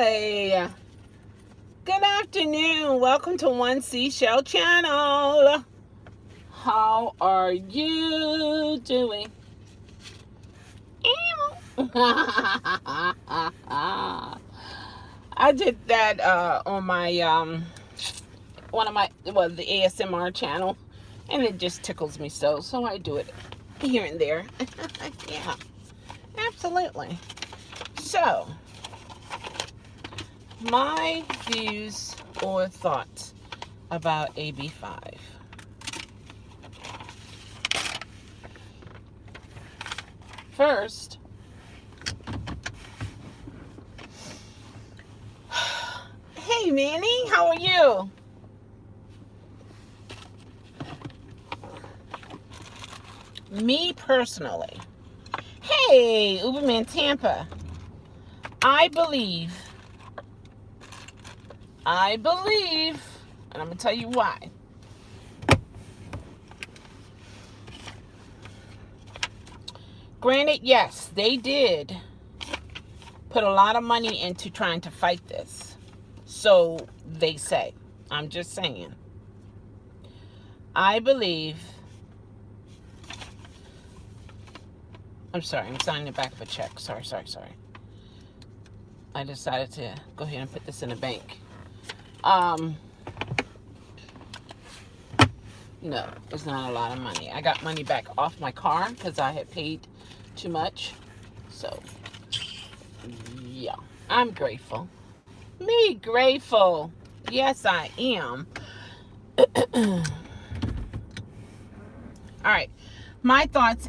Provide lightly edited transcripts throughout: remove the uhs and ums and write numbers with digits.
Hi, good afternoon. Welcome to 1C Shell Channel. How are you doing? I did that on my one of my the ASMR channel, and it just tickles me so I do it here and there. Yeah, absolutely. So, my views or thoughts about AB5. First, hey Manny, how are you? Me personally, hey Uberman Tampa, I believe, and I'm gonna tell you why. Granted, yes, they did put a lot of money into trying to fight this. So they say. I'm just saying. I believe. I'm sorry, I'm signing the back of a check. Sorry. I decided to go ahead and put this in the bank. No, it's not a lot of money. I got money back off my car because I had paid too much. So, yeah, I'm grateful. Me grateful. Yes, I am. All right. My thoughts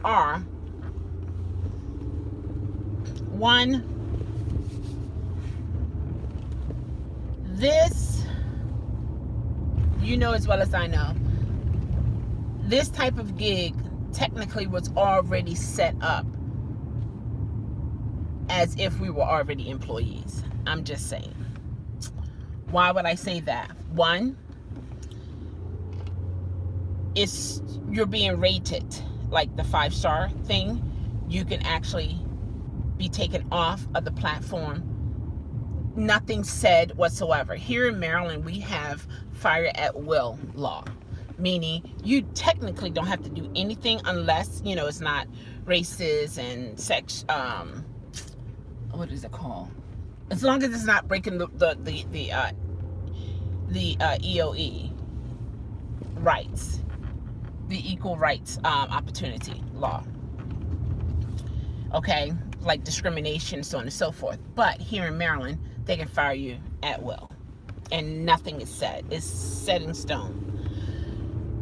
are one, this, you know as well as I know, this type of gig technically was already set up as if we were already employees. I'm just saying. Why would I say that? One, you're being rated like the 5-star thing. You can actually be taken off of the platform. Nothing said whatsoever. Here in Maryland, we have fire at will law, meaning you technically don't have to do anything unless, it's not racist and sex, what is it called? As long as it's not breaking the EOE rights, the equal rights opportunity law. Okay, like discrimination, so on and so forth. But here in Maryland, they can fire you at will, and nothing is said. It's set in stone.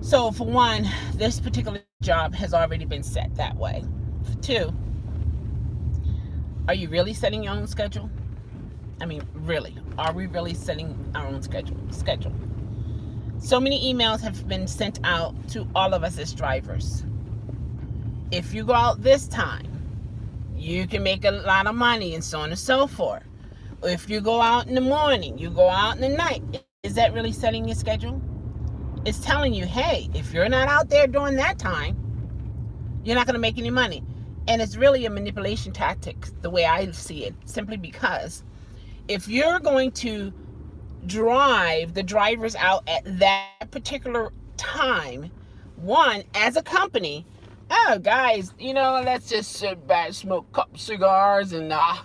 So for one, this particular job has already been set that way. For two, are you really setting your own schedule? I mean, really, are we really setting our own schedule? So many emails have been sent out to all of us as drivers. If you go out this time, you can make a lot of money, and so on and so forth. If you go out in the morning, you go out in the night, is that really setting your schedule? It's telling you, hey, if you're not out there during that time, you're not going to make any money. And it's really a manipulation tactic, the way I see it, simply because if you're going to drive the drivers out at that particular time, one, as a company, oh, guys, let's just sit back, smoke a couple cigars, and let's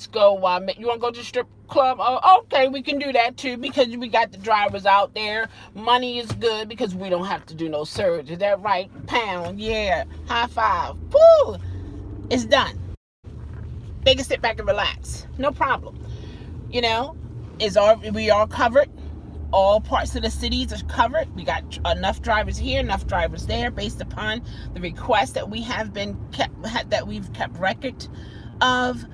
go. You want to go to the strip club? Oh, okay, we can do that too, because we got the drivers out there. Money is good because we don't have to do no surge. Is that right? Pound, yeah, high five. Woo! It's done. They can sit back and relax. No problem. We are covered. All parts of the cities are covered. We got enough drivers here, enough drivers there, based upon the requests that we've kept record of.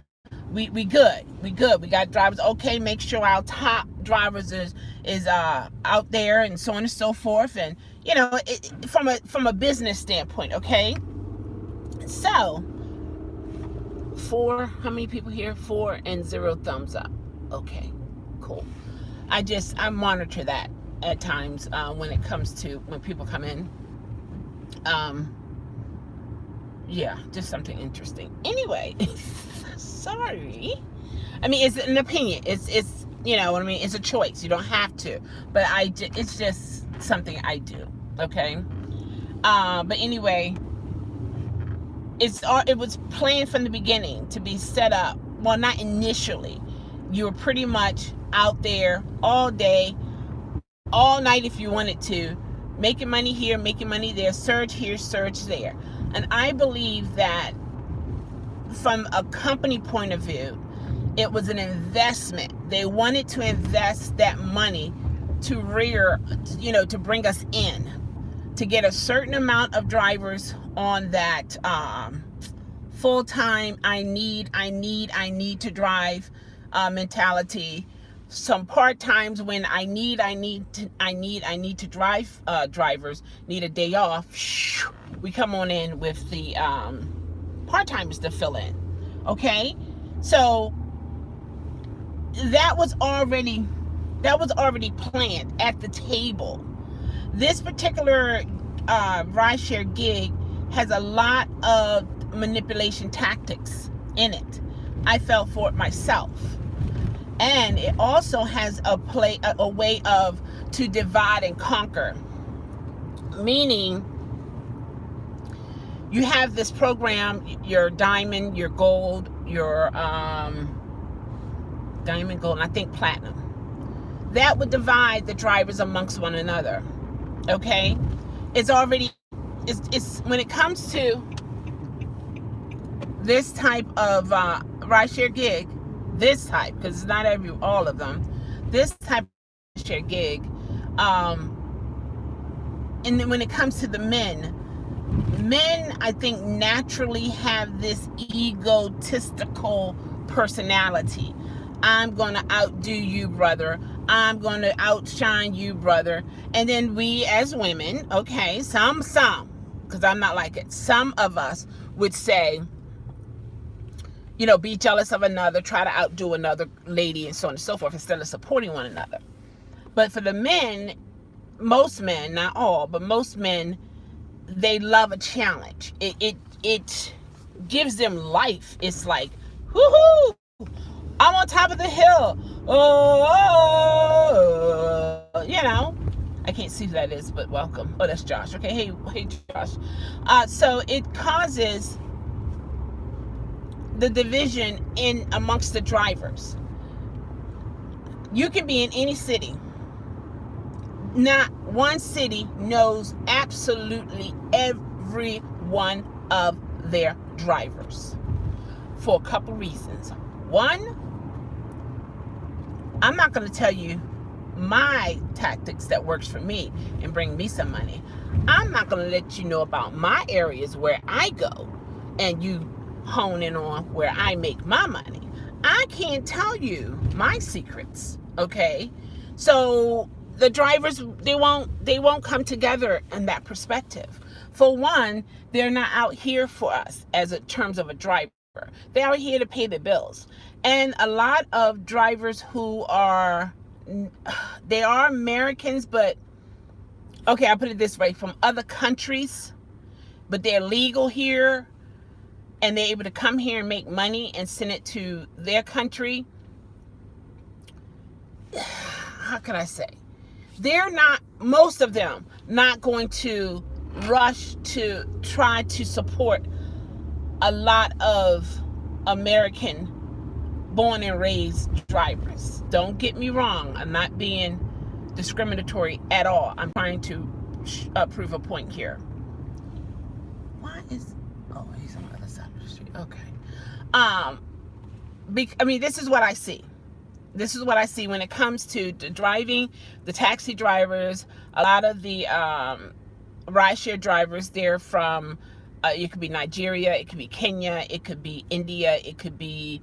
We good. We got drivers. Okay, make sure our top drivers is out there, and so on and so forth. And from a business standpoint, okay. So, how many people here? 4 and 0 thumbs up. Okay, cool. I monitor that at times when it comes to when people come in. Yeah, just something interesting. Anyway, sorry. I mean, it's an opinion. It's you know what I mean. It's a choice. You don't have to, but it's just something I do. Okay. But anyway, it was planned from the beginning to be set up. Well, not initially. You were pretty much out there all day, all night if you wanted to, making money here, making money there, surge here, surge there. And I believe that from a company point of view, it was an investment. They wanted to invest that money to to bring us in, to get a certain amount of drivers on that full-time, I need to drive mentality. Some part-times when I need to drive drivers, need a day off, we come on in with the part-timers to fill in. Okay? So that was already planned at the table. This particular rideshare gig has a lot of manipulation tactics in it. I fell for it myself. And it also has a way of to divide and conquer. Meaning, you have this program, your diamond, your gold, your diamond, gold, and I think platinum. That would divide the drivers amongst one another. Okay? It's when it comes to this type of rideshare gig, because it's not all of them, this type of rideshare gig, and then when it comes to the men, I think naturally have this egotistical personality. I'm going to outdo you, brother. I'm going to outshine you, brother. And then we as women, okay, some, because I'm not like it, some of us would say, be jealous of another, try to outdo another lady, and so on and so forth, instead of supporting one another. But for the men, most men, not all, but most men, they love a challenge. It gives them life. It's like, woohoo! I'm on top of the hill. Oh, I can't see who that is, but welcome. Oh, that's Josh. Okay, hey, Josh. So it causes the division in amongst the drivers. You can be in any city. Not one city knows absolutely every one of their drivers for a couple reasons. One, I'm not going to tell you my tactics that works for me and bring me some money. I'm not going to let you know about my areas where I go and you hone in on where I make my money. I can't tell you my secrets, okay? So the drivers, they won't come together in that perspective. For one, they're not out here for us as in terms of a driver. They are here to pay the bills. And a lot of drivers who they are Americans, but okay, I'll put it this way, from other countries, but they're legal here and they're able to come here and make money and send it to their country. How can I say? They're not, most of them, not going to rush to try to support a lot of American born and raised drivers. Don't get me wrong. I'm not being discriminatory at all. I'm trying to prove a point here. He's on the other side of the street. Okay. This is what I see. This is what I see when it comes to the driving, the taxi drivers, a lot of the rideshare drivers, they're from, it could be Nigeria, it could be Kenya, it could be India, it could be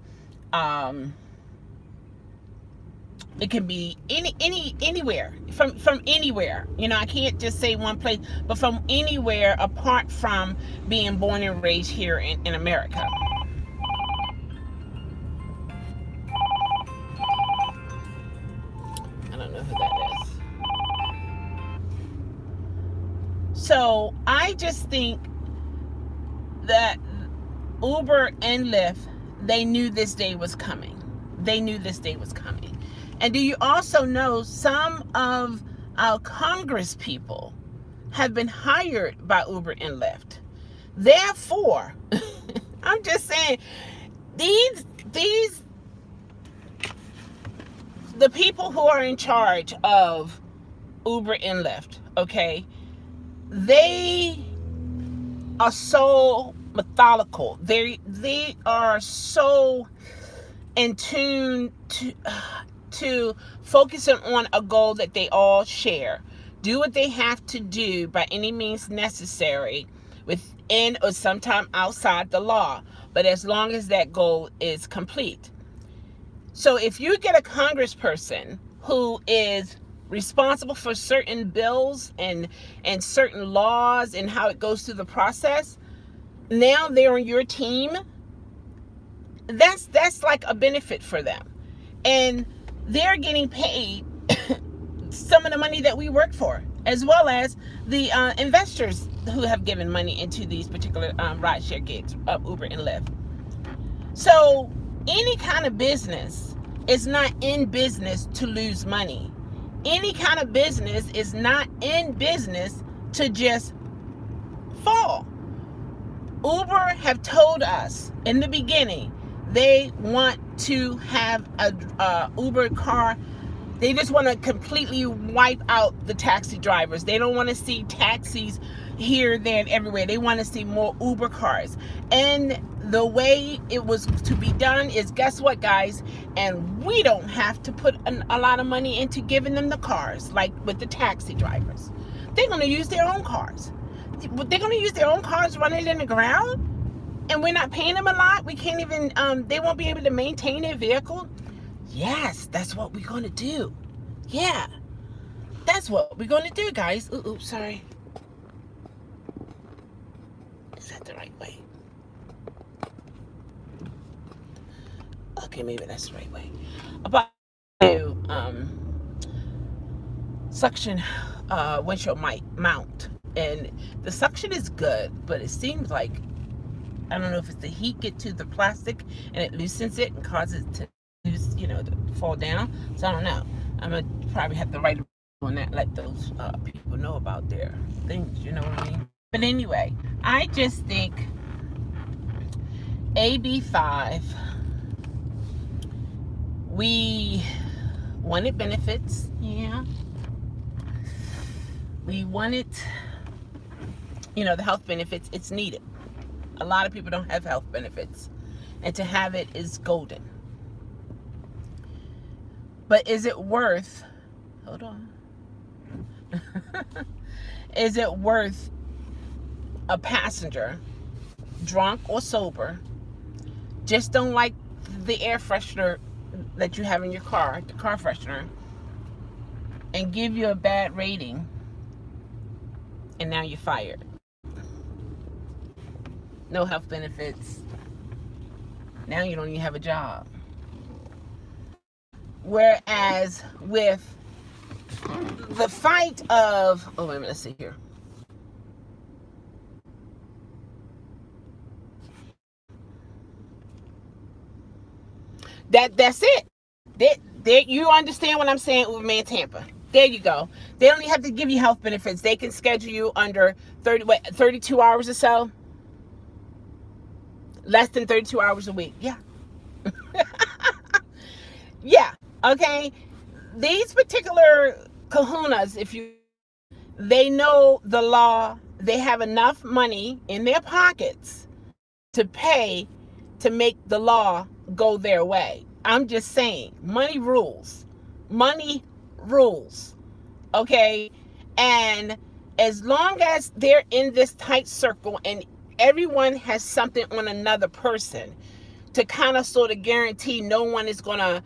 anywhere, from anywhere. I can't just say one place, but from anywhere apart from being born and raised here in America. I don't know who that is. So I just think that Uber and Lyft they knew this day was coming. They knew this day was coming. And do you also know some of our Congress people have been hired by Uber and Lyft? Therefore, I'm just saying, the people who are in charge of Uber and Lyft, okay, they are so methodical. They are so in tune to focusing on a goal that they all share. Do what they have to do by any means necessary within or sometime outside the law, but as long as that goal is complete. So if you get a congressperson who is responsible for certain bills and certain laws and how it goes through the process, now they're on your team, that's like a benefit for them. And they're getting paid some of the money that we work for, as well as the investors who have given money into these particular rideshare gigs of Uber and Lyft. So any kind of business is not in business to lose money. Any kind of business is not in business to just fall. Uber have told us in the beginning they want to have a Uber car. They just want to completely wipe out the taxi drivers. They don't want to see taxis here, there, and everywhere. They want to see more Uber cars. And the way it was to be done is, guess what, guys? And we don't have to put a lot of money into giving them the cars, like with the taxi drivers. They're going to use their own cars. They're going to use their own cars running in the ground, and we're not paying them a lot. We can't even, they won't be able to maintain their vehicle. Yes, that's what we're going to do. Yeah, that's what we're going to do, guys. Ooh, sorry. Is that the right way? Okay, maybe that's the right way. About to suction windshield mount, and the suction is good, but it seems like, I don't know if it's the heat get to the plastic and it loosens it and causes it to loose, to fall down. So I don't know. I'm gonna probably have to write on that, let those people know about their things. You know what I mean? But anyway, I just think AB5. We wanted benefits, yeah. We wanted, the health benefits. It's needed. A lot of people don't have health benefits, and to have it is golden. But is it worth, hold on, is it worth a passenger, drunk or sober, just don't like the air freshener that you have in your car, the car freshener, and give you a bad rating, and now you're fired? No health benefits. Now you don't even have a job. Whereas with the fight of, oh wait a minute, let's see here. That's it. You understand what I'm saying, Uberman Tampa? There you go. They don't even have to give you health benefits. They can schedule you under 32 hours or so. Less than 32 hours a week. Yeah. Yeah. Okay. These particular kahunas, they know the law. They have enough money in their pockets to pay to make the law go their way. I'm just saying, money rules. Money rules. Okay? And as long as they're in this tight circle and everyone has something on another person to kind of sort of guarantee no one is going to,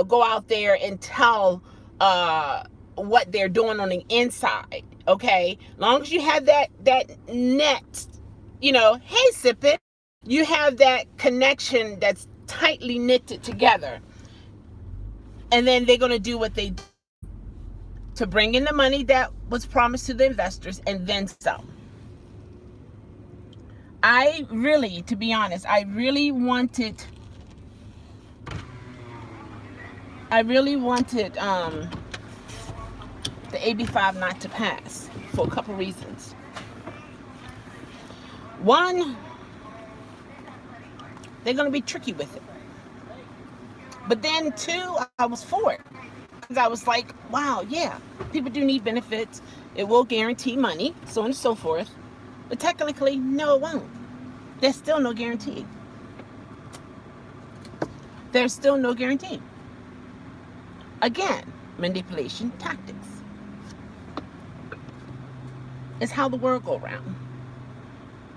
go out there and tell what they're doing on the inside. Okay? Long as you have that net, hey, sip it. You have that connection that's tightly knitted together. And then they're going to do what they do to bring in the money that was promised to the investors and then some. To be honest, I really wanted I really wanted the AB5 not to pass for a couple reasons. One, they're going to be tricky with it. But then two, I was for it. Because I was like, wow, yeah, people do need benefits. It will guarantee money, so on and so forth. But technically, no, it won't. There's still no guarantee. There's still no guarantee. Again, manipulation tactics. It's how the world go round.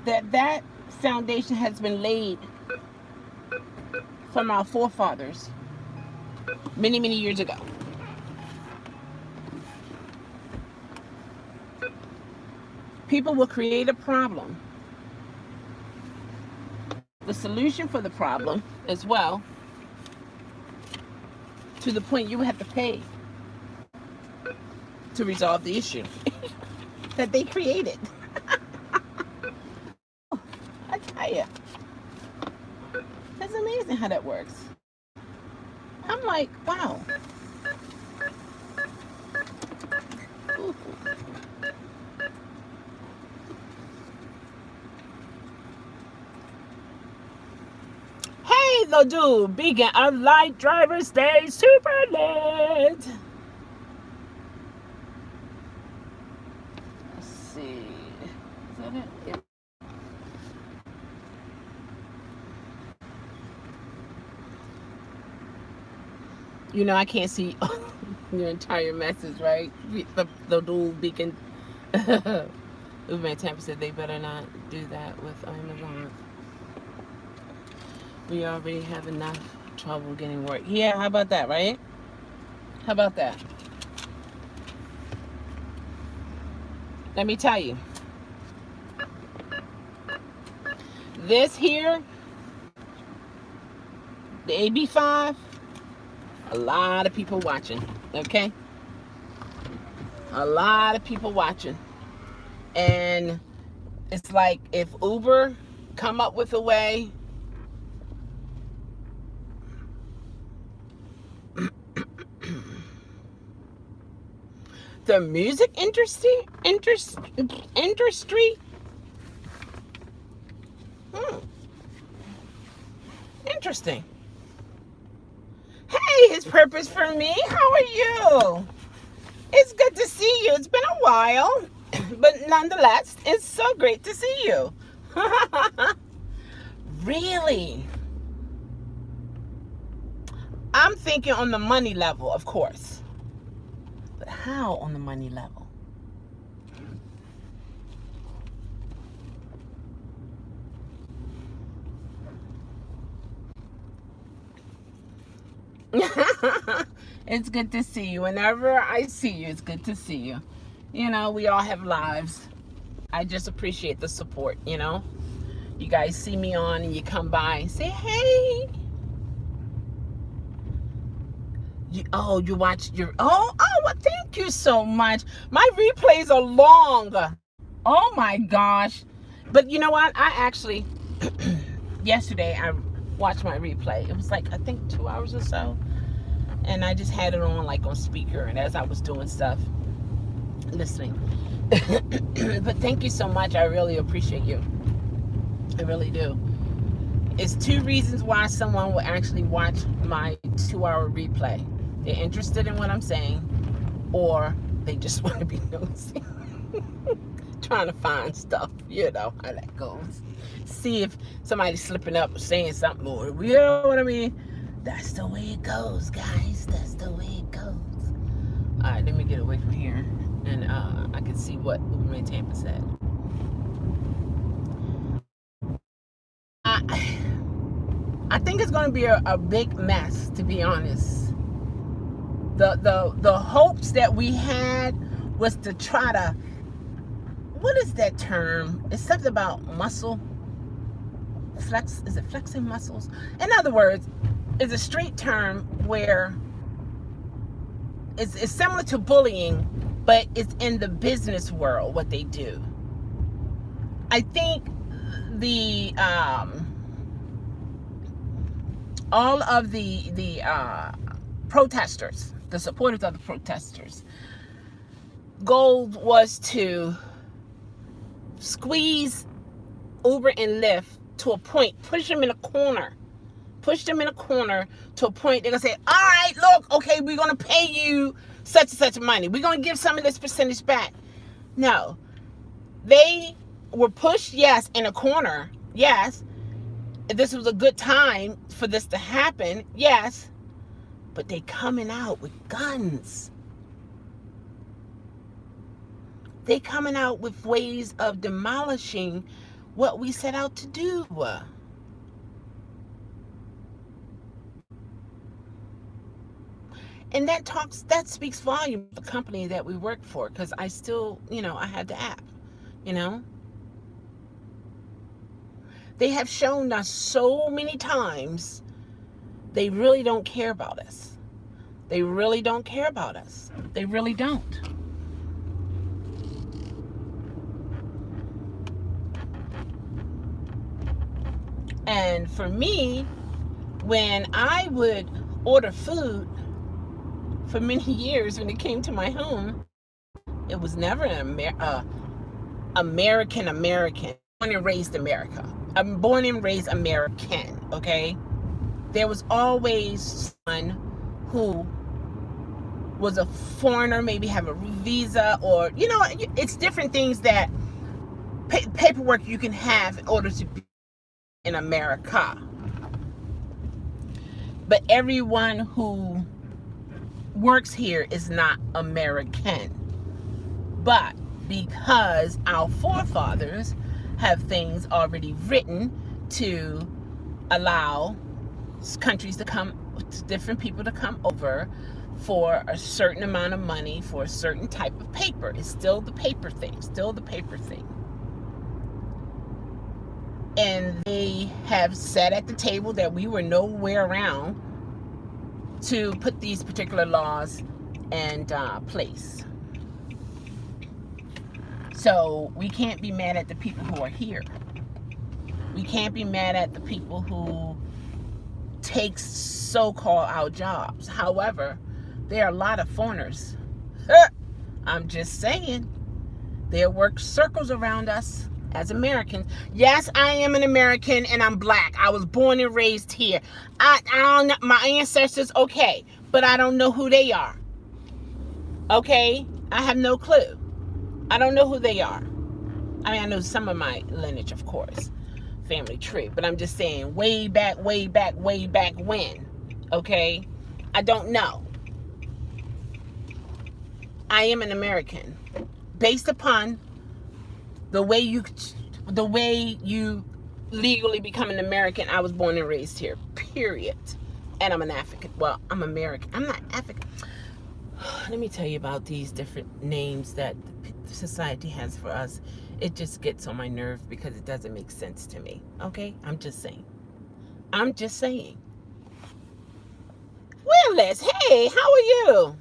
That foundation has been laid from our forefathers many, many years ago. People will create a problem. The solution for the problem as well, to the point you would have to pay to resolve the issue that they created. I tell you, it's amazing how that works. I'm like, wow. Ooh. Hey, the dude, beacon of light, driver stay super lit. Let's see. Is that it? Yeah. You know, I can't see your entire message, right? The dude beacon. Uber and Tampa said they better not do that with Amazon. We already have enough trouble getting work. Yeah, how about that, right? How about that? Let me tell you. This here, the AB5, a lot of people watching, okay? A lot of people watching. And it's like if Uber come up with a way the music industry interesting. Hey, his purpose for me, how are you? It's good to see you. It's been a while, but nonetheless, it's so great to see you. Really? I'm thinking on the money level, of course. But how on the money level? It's good to see you. Whenever I see you, it's good to see you. You know, we all have lives. I just appreciate the support, you know. You guys see me on and you come by and say, hey. You watch your, well, thank you so much. My replays are long. Oh my gosh. But you know what? I actually, yesterday I watched my replay. It was like, I think 2 hours or so. And I just had it on like on speaker. And as I was doing stuff, listening. But thank you so much. I really appreciate you. I really do. It's two reasons why someone will actually watch my 2-hour replay. They're interested in what I'm saying, or they just want to be nosy. Trying to find stuff, you know how that goes. See if somebody's slipping up or saying something, or you know what I mean? That's the way it goes, guys. That's the way it goes. All right, let me get away from here, and I can see what Uber and Tampa said. I think it's going to be a big mess, to be honest. The hopes that we had was to try to, what is that term? It's something about muscle. Flex, is it flexing muscles? In other words, it's a straight term where it's similar to bullying, but it's in the business world, what they do. I think the all of the protesters, the supporters of the protesters, goal was to squeeze Uber and Lyft to a point, push them in a corner to a point they're going to say, all right, look, okay, we're going to pay you such and such money. We're going to give some of this percentage back. No. They were pushed, yes, in a corner, yes. This was a good time for this to happen, yes. But they coming out with guns. They coming out with ways of demolishing what we set out to do. And that speaks volume of the company that we work for, because I still, I had the app, They have shown us so many times they really don't care about us. They really don't care about us. They really don't. And for me, when I would order food, for many years when it came to my home, it was never an American. Born and raised America. I'm born and raised American, okay? There was always someone who was a foreigner, maybe have a visa, or, it's different things that paperwork you can have in order to be in America. But everyone who works here is not American. But because our forefathers have things already written to allow countries to come, different people to come over for a certain amount of money for a certain type of paper. It's still the paper thing, And they have sat at the table that we were nowhere around to put these particular laws in place. So we can't be mad at the people who are here. We can't be mad at the people who take so-called our jobs. However, there are a lot of foreigners. I'm just saying, there work circles around us as Americans. Yes, I am an American and I'm black. I was born and raised here. I don't know my ancestors, okay, but I don't know who they are. Okay? I have no clue. I don't know who they are. I mean, I know some of my lineage, of course, family tree, but I'm just saying way back when, okay? I don't know. I am an American based upon the way you legally become an American. I was born and raised here, period. And I'm an African. Well, I'm American. I'm not African. Let me tell you about these different names that society has for us. It just gets on my nerve because it doesn't make sense to me. Okay? I'm just saying. Willis, hey, how are you?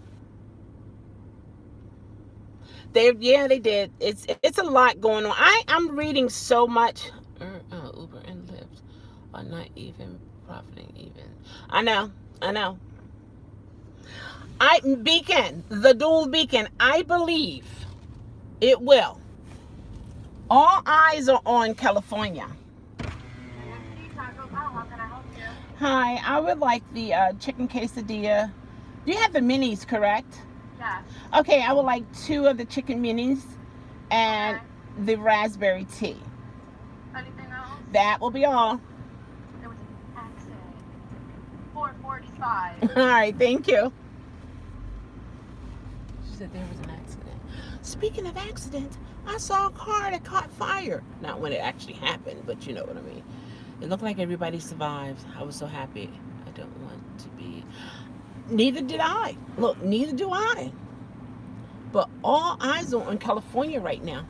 They did. It's a lot going on. I'm reading so much. Uber and Lyft are not even profiting even. I know. Beacon, the dual beacon, I believe it will. All eyes are on California. Hi, I would like the chicken quesadilla. You have the minis, correct? Yeah. Okay, I would like 2 of the chicken minis and the raspberry tea. Anything else? That will be all. There was an accident. 4:45. All right, thank you. She said there was an accident. Speaking of accidents, I saw a car that caught fire. Not when it actually happened, but you know what I mean. It looked like everybody survived. I was so happy. I don't want to be. Neither did I. Look, neither do I. But all eyes are on California right now.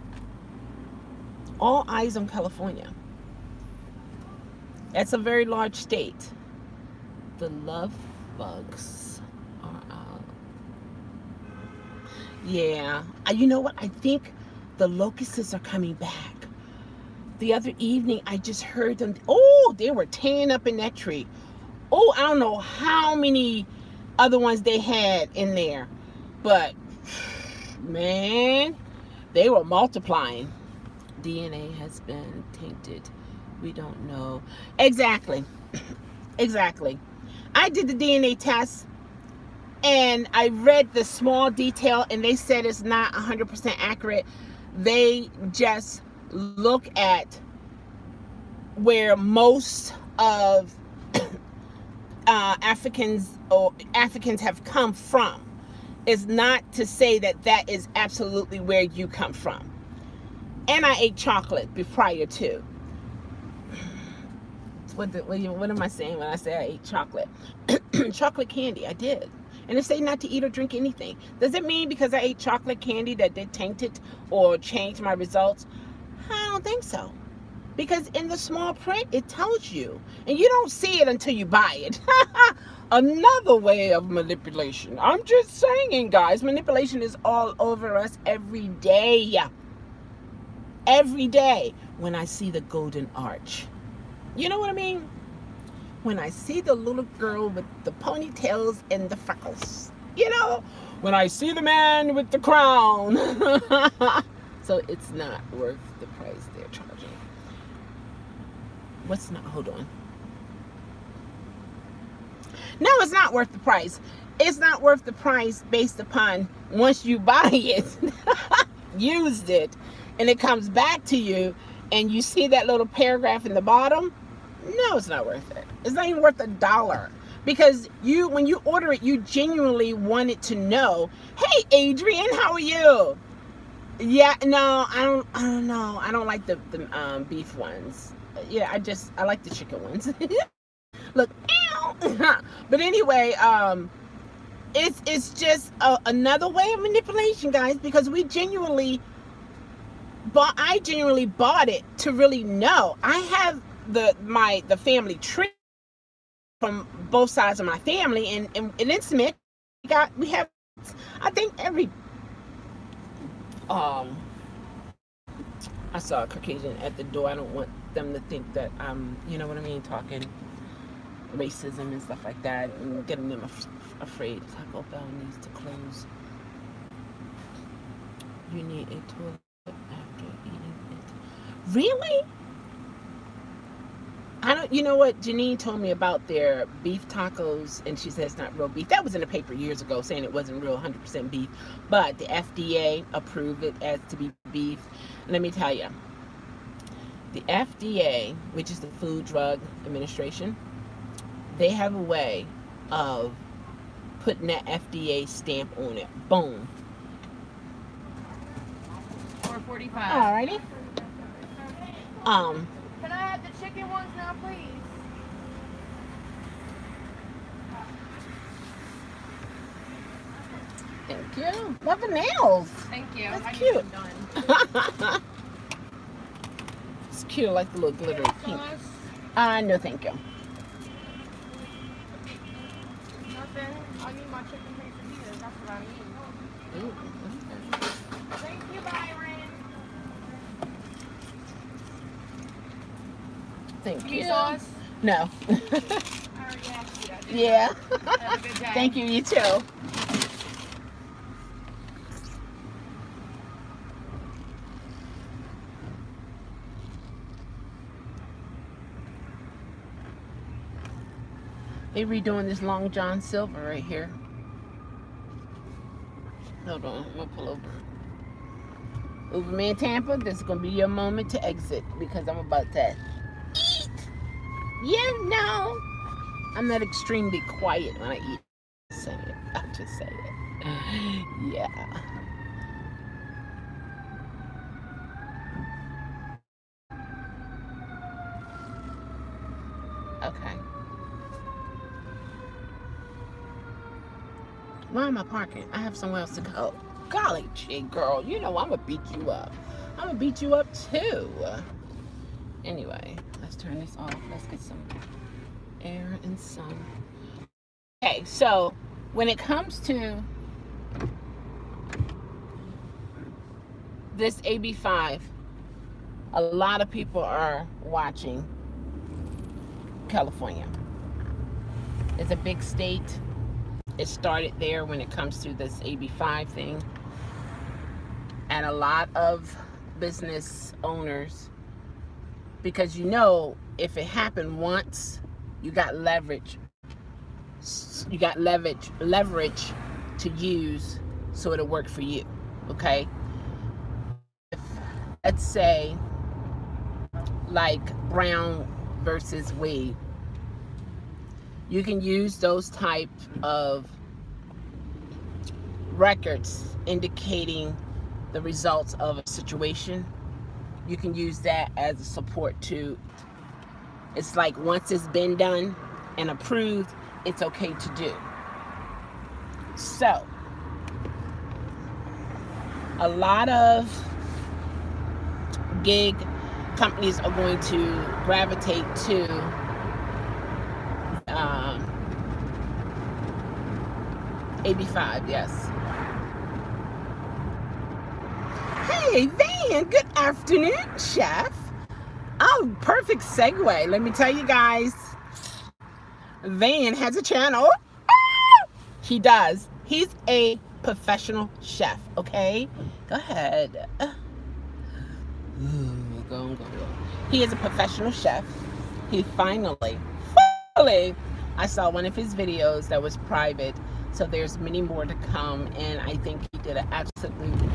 All eyes on California. That's a very large state. The love bugs are out. Yeah. You know what? I think the locusts are coming back. The other evening, I just heard them. Oh, they were tearing up in that tree. Oh, I don't know how many other ones they had in there. But, man, they were multiplying. DNA has been tainted. We don't know. Exactly. Exactly. I did the DNA test and I read the small detail and they said it's not 100% accurate. They just look at where most of Africans have come from. It's not to say that that is absolutely where you come from. And I ate chocolate prior to. What am I saying when I say I ate chocolate? Chocolate candy, I did. And it say not to eat or drink anything. Does it mean because I ate chocolate candy that they tainted or changed my results? I don't think so. Because in the small print, it tells you. And you don't see it until you buy it. Another way of manipulation. I'm just saying, guys, manipulation is all over us every day. Every day. When I see the golden arch. You know what I mean? When I see the little girl with the ponytails and the freckles. You know? When I see the man with the crown. So it's not worth the price they're charging. What's not? Hold on. No, it's not worth the price. It's not worth the price based upon once you buy it, used it, and it comes back to you, and you see that little paragraph in the bottom. No, it's not worth it. It's not even worth $1 because when you order it, you genuinely wanted to know. Hey, Adrian, how are you? Yeah, no, I don't know. I don't like the beef ones. Yeah, I like the chicken ones. Look, ow. But anyway, it's just another way of manipulation, guys, because I genuinely bought it to really know. I have the family tree from both sides of my family, and intimate. We have, I think every I saw a Caucasian at the door. I don't want them to think that you know what I mean, talking racism and stuff like that, and getting them afraid. Taco Bell needs to close. You need a toilet after eating it. Really? I don't. You know what? Janine told me about their beef tacos, and she said it's not real beef. That was in the paper years ago, saying it wasn't real 100% beef. But the FDA approved it as to be beef. Let me tell you, the FDA, which is the Food Drug Administration, they have a way of putting that FDA stamp on it. Boom. $4.45. Alrighty. Can I have the chicken ones now, please? Thank you. Love the nails. Thank you. That's I cute. need them done. It's cute, like the little glittery pink. No, thank you. Nothing. I need my chicken quesadillas. That's what I need. Ooh, okay. Thank you, Byron. Thank You you. sauce? No. I already asked you that, didn't Yeah. I? Have a good day. Thank you. You too. They redoing this Long John Silver right here. Hold on, I'm gonna pull over. Uberman Tampa, this is gonna be your moment to exit because I'm about to eat. You know, I'm not extremely quiet when I eat. Say it. I'll just say it. Yeah. Okay. Why am I parking? I have somewhere else to go. Golly gee, girl, you know I'm gonna beat you up. I'm gonna beat you up too. Anyway, let's turn this off. Let's get some air and sun. Okay, so when it comes to this AB5, a lot of people are watching California. It's a big state. It started there when it comes to this AB5 thing. And a lot of business owners, because if it happened once, you got leverage. You got leverage to use so it'll work for you. Okay? If, let's say, like Brown versus Wade, you can use those type of records indicating the results of a situation. You can use that as a support to, it's like once it's been done and approved, it's okay to do. So a lot of gig companies are going to gravitate to AB5, yes. Hey, Van, good afternoon, chef. Oh, perfect segue. Let me tell you guys, Van has a channel. He does. He's a professional chef, okay? Go ahead. Go. He is a professional chef. He finally, I saw one of his videos that was private, so there's many more to come, and I think he did an absolutely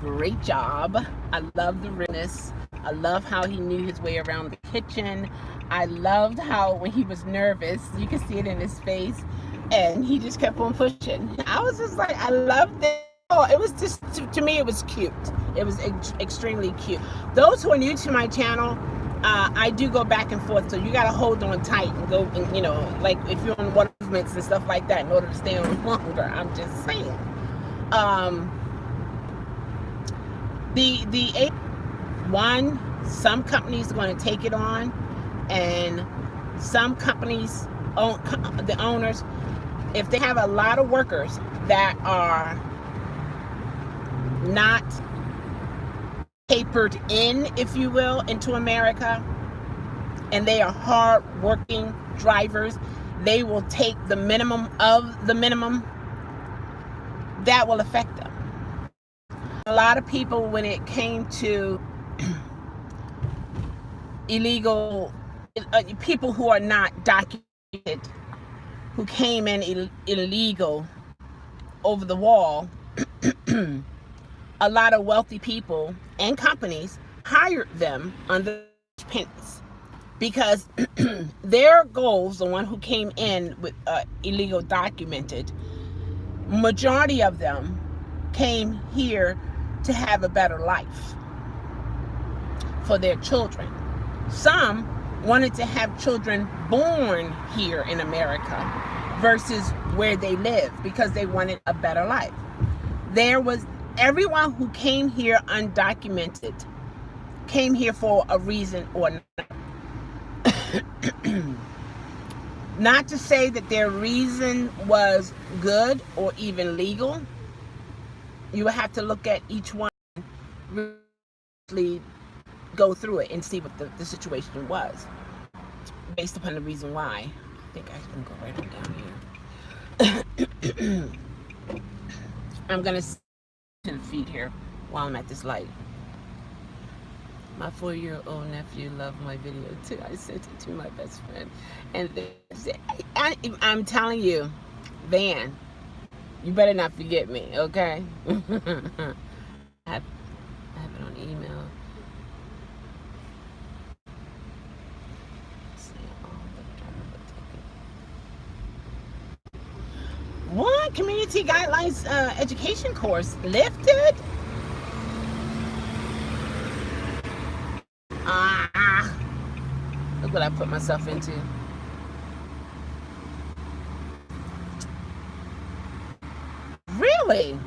great job. I love the realness. I love how he knew his way around the kitchen. I loved how when he was nervous, you could see it in his face, and he just kept on pushing. I was just like, I loved it. Oh, it was just, to me, it was cute. It was extremely cute. Those who are new to my channel, I do go back and forth, so you gotta hold on tight and go, and, like if you're on water movements and stuff like that in order to stay on longer. I'm just saying. The one, some companies are going to take it on, and some companies, the owners, if they have a lot of workers that are not papered in, if you will, into America, and they are hard-working drivers, they will take the minimum of the minimum. That will affect them. A lot of people, when it came to illegal people who are not documented, who came in illegal over the wall, a lot of wealthy people and companies hired them under pennies, because their goals, the one who came in with illegal documented, majority of them came here to have a better life for their children. Some wanted to have children born here in America versus where they live, because they wanted a better life. There was everyone who came here undocumented came here for a reason or another. Not to say that their reason was good or even legal. You would have to look at each one, really go through it and see what the situation was, based upon the reason why. I think I can go right on down here. I'm gonna sit to the feet here while I'm at this light. My 4-year-old nephew loved my video too. I sent it to my best friend, and I'm telling you, Van, you better not forget me, okay? I have it on email. What? Community guidelines education course lifted? Look what I put myself into. Really?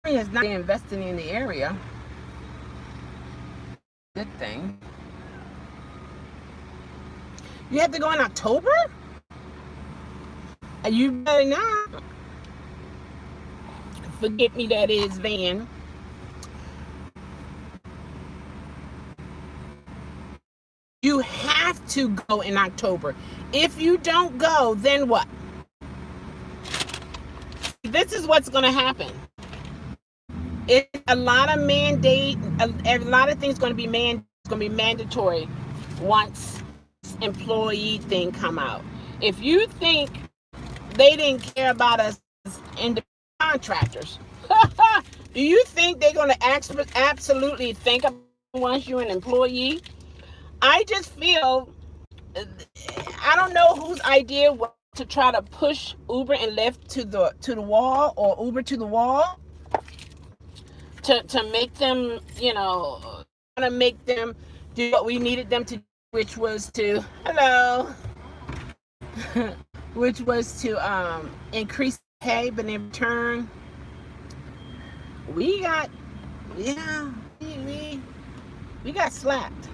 Is not investing in the area. Good thing. You have to go in October? You better not. Forget me, that is, Van. You have have to go in October. If you don't go, then what? This is what's going to happen. It's a lot of mandate, a lot of things going to be mandatory once employee thing come out. If you think they didn't care about us as independent contractors, do you think they're going to absolutely think about once you're an employee? I just feel, I don't know whose idea was to try to push Uber and Lyft to the wall, or Uber to the wall, to make them, to make them do what we needed them to do, which was to which was to increase pay, but in return we got we got slapped.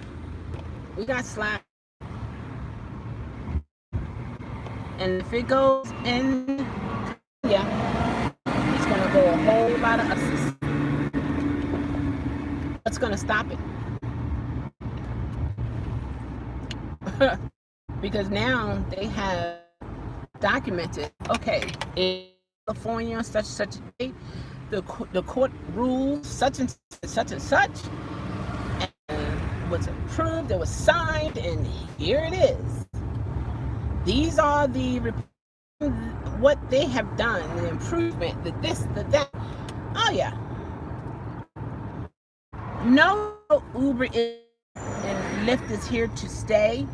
We got slapped. And if it goes in, it's gonna go a whole lot of us. What's gonna stop it? Because now they have documented, okay, in California, such a date, the court rules such and such and such, and was approved, it was signed, and here it is. These are what they have done, the improvement, the this, the that. Oh yeah. No, Uber and Lyft is here to stay,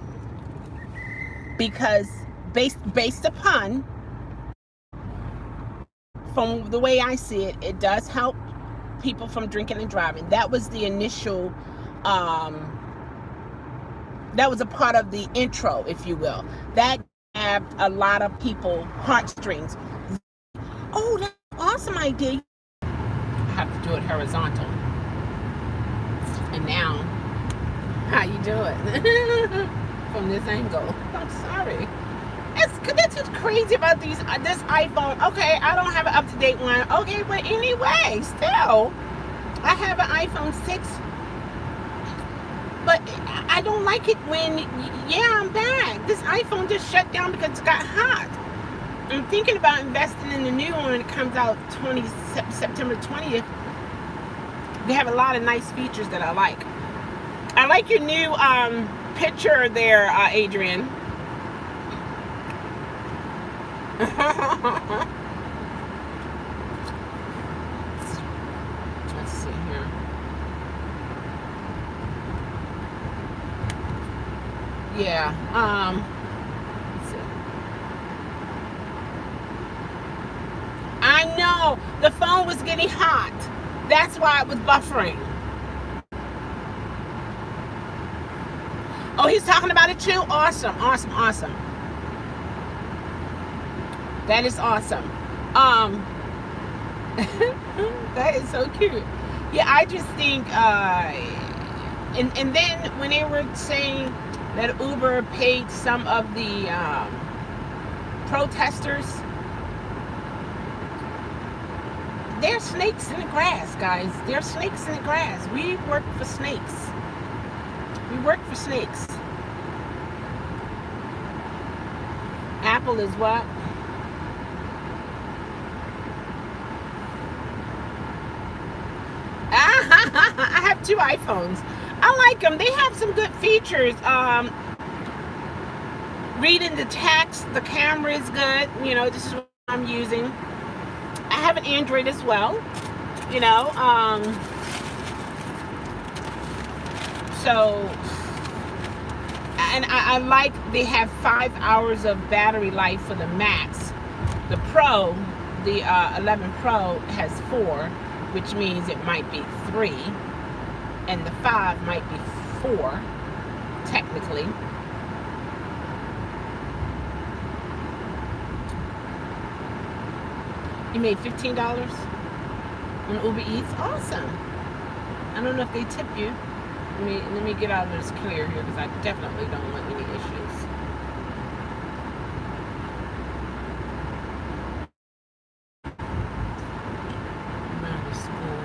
because based upon, from the way I see it, it does help people from drinking and driving. That was the initial, that was a part of the intro, if you will. That grabbed a lot of people heartstrings. Oh, that's an awesome idea. I have to do it horizontal. And now, how you do it? From this angle. I'm sorry. That's what's crazy about this iPhone. Okay, I don't have an up-to-date one. Okay, but anyway, still, I have an iPhone 6. But I don't like it when, I'm back. This iPhone just shut down because it got hot. I'm thinking about investing in the new one when it comes out September 20th. They have a lot of nice features that I like. I like your new picture there, Adrian. Let's see here. Yeah. Let's see. I know the phone was getting hot. That's why it was buffering. Oh, he's talking about it too? Awesome, awesome, awesome. That is awesome. That is so cute. Yeah, I just think, and then when they were saying that Uber paid some of the protesters, they're snakes in the grass, guys. They're snakes in the grass. We work for snakes. We work for snakes. Apple is what? I have 2 iPhones. I like them. They have some good features. Reading the text, the camera is good. This is what I'm using. I have an Android as well. So, and I like they have 5 hours of battery life for the Max. The Pro, the 11 Pro has 4, which means it might be 3, and the 5 might be 4, technically. You made $15 on Uber Eats. Awesome. I don't know if they tip you. Let me get out of this clear here, because I definitely don't want any issues. Remember school,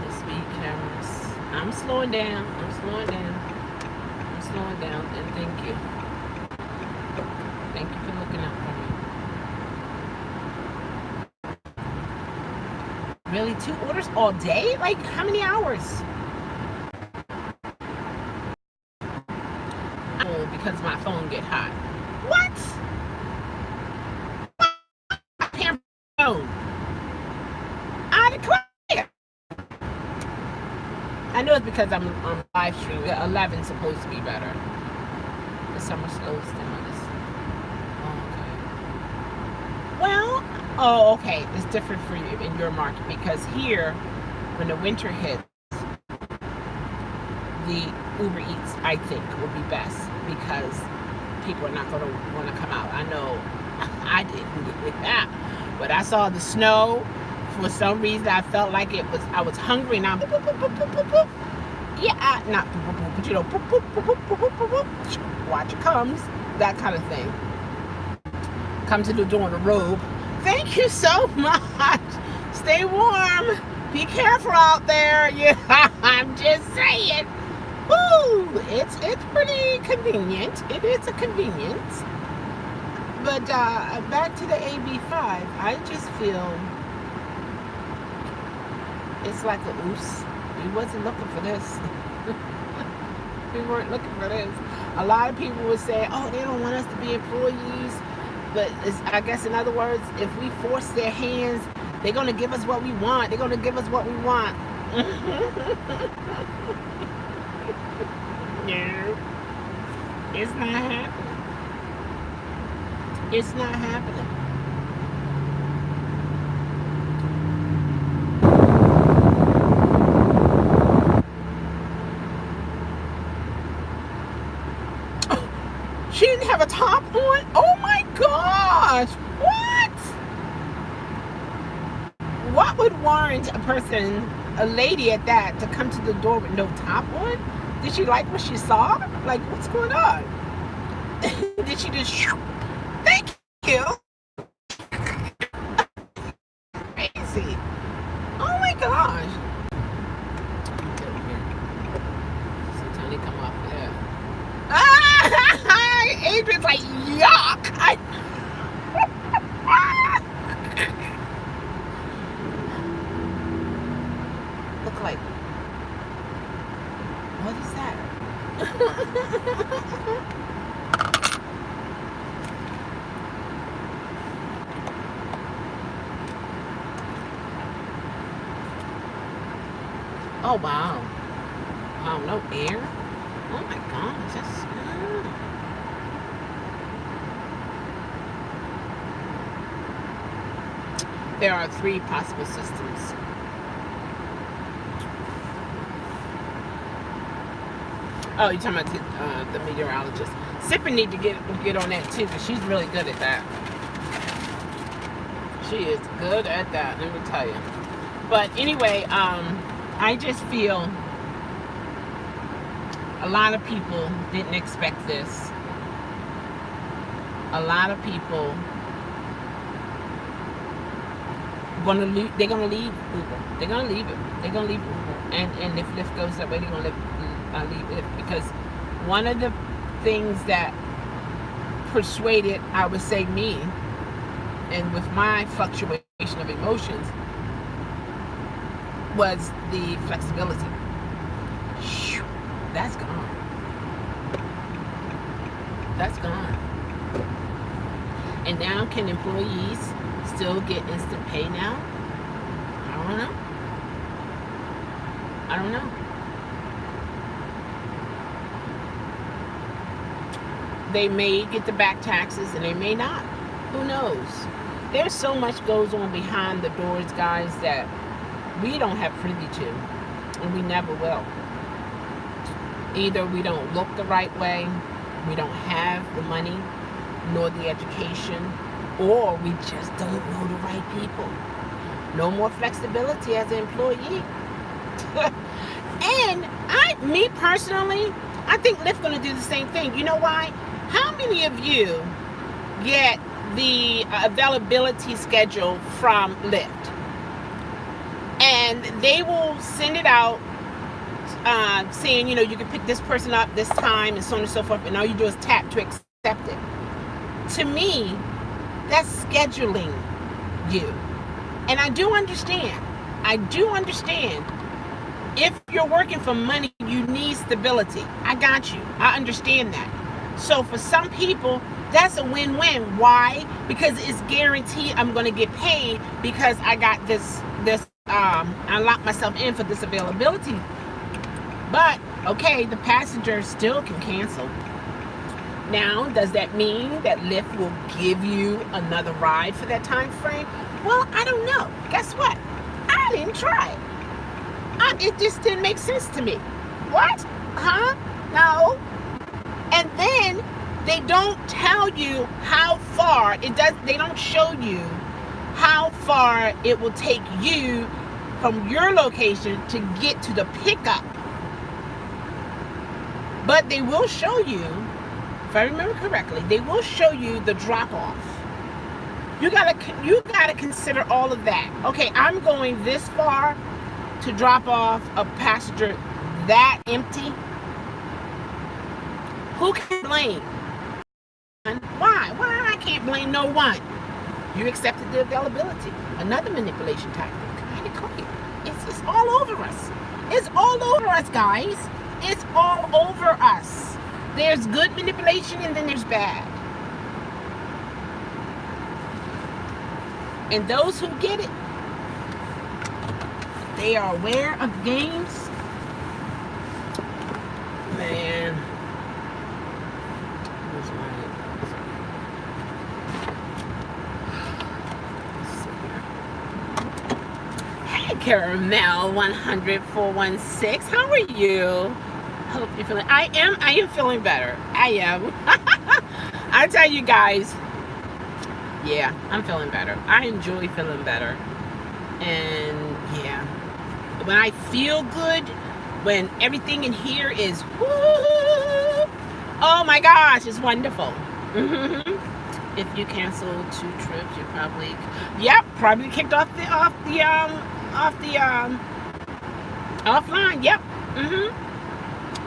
the speed cameras. I'm slowing down. slowing down, and thank you. Thank you for looking out for me. Really, 2 orders all day? Like, how many hours? Oh, because my phone get hot. What? Phone. I declare. I know it's because I'm on live stream. 11's supposed to be better. The summer slows down. Well, oh, okay. It's different for you in your market because here, when the winter hits, the Uber Eats, I think, will be best because people are not going to want to come out. I know I didn't get that, but I saw the snow. For some reason, I felt like I was hungry, and I'm yeah, not but you know, watch it comes, that kind of thing. Come to the door in a robe. Thank you so much. Stay warm. Be careful out there. Yeah, I'm just saying. Woo! It's pretty convenient. It is a convenience. But back to the AB5, I just feel it's like a oops. We wasn't looking for this. We weren't looking for this. A lot of people would say, oh, they don't want us to be employees. But I guess in other words, if we force their hands, they're going to give us what we want. They're going to give us what we want. No. It's not happening. It's not happening. She didn't have a top on? Oh my gosh! What? What would warrant a person, a lady at that, to come to the door with no top on? Did she like what she saw? Like, what's going on? Did she just... Thank you! Crazy. Oh my gosh. Sometimes they come off there. Adrian's like, yuck! Look like, what is that? Oh wow. Wow, no air? Oh my gosh, that's There are 3 possible systems. Oh, you're talking about the meteorologist. Sipper need to get on that too, because she's really good at that. She is good at that, let me tell you. But anyway, I just feel a lot of people didn't expect this. A lot of people they're gonna leave Uber. They're gonna leave it. They're gonna leave Uber. And if Lyft goes that way, they're gonna leave Lyft. Because one of the things that persuaded, I would say, me, and with my fluctuation of emotions, was the flexibility. That's gone. That's gone. And now, can employees still get instant pay now? I don't know. I don't know. They may get the back taxes and they may not. Who knows? There's so much goes on behind the doors, guys, that we don't have privy to, and we never will. Either we don't look the right way, we don't have the money, nor the education, or we just don't know the right people. No more flexibility as an employee. And me personally, I think Lyft's going to do the same thing. You know why? How many of you get the availability schedule from Lyft? And they will send it out saying, you know, you can pick this person up this time and so on and so forth, and all you do is tap to accept it. To me, that's scheduling you. And I do understand. If you're working for money, you need stability. I got you. I understand that. So for some people, that's a win-win. Why? Because it's guaranteed I'm going to get paid because I got this I locked myself in for this availability. But, okay, the passenger still can cancel. Now, does that mean that Lyft will give you another ride for that time frame? Well, I don't know. Guess what? I didn't try it. It just didn't make sense to me. What? Huh? No. And then they don't tell you how far they don't show you how far it will take you from your location to get to the pickup. But they will show you, if I remember correctly, they will show you the drop off. You gotta consider all of that. Okay, I'm going this far to drop off a passenger that empty. Who can blame? Why? Why I can't blame no one? You accepted the availability. Another manipulation tactic. Kind of clear. It's all over us. It's all over us, guys. It's all over us. There's good manipulation and then there's bad. And those who get it, they are aware of the games. Man. Hey, Caramel 100-416. How are you? Hope you're feeling. I am feeling better. I am. I tell you guys, yeah, I'm feeling better. I enjoy feeling better. And yeah, when I feel good, when everything in here is woo, oh my gosh, it's wonderful. If you cancel 2 trips, you're probably kicked off the offline. Yep.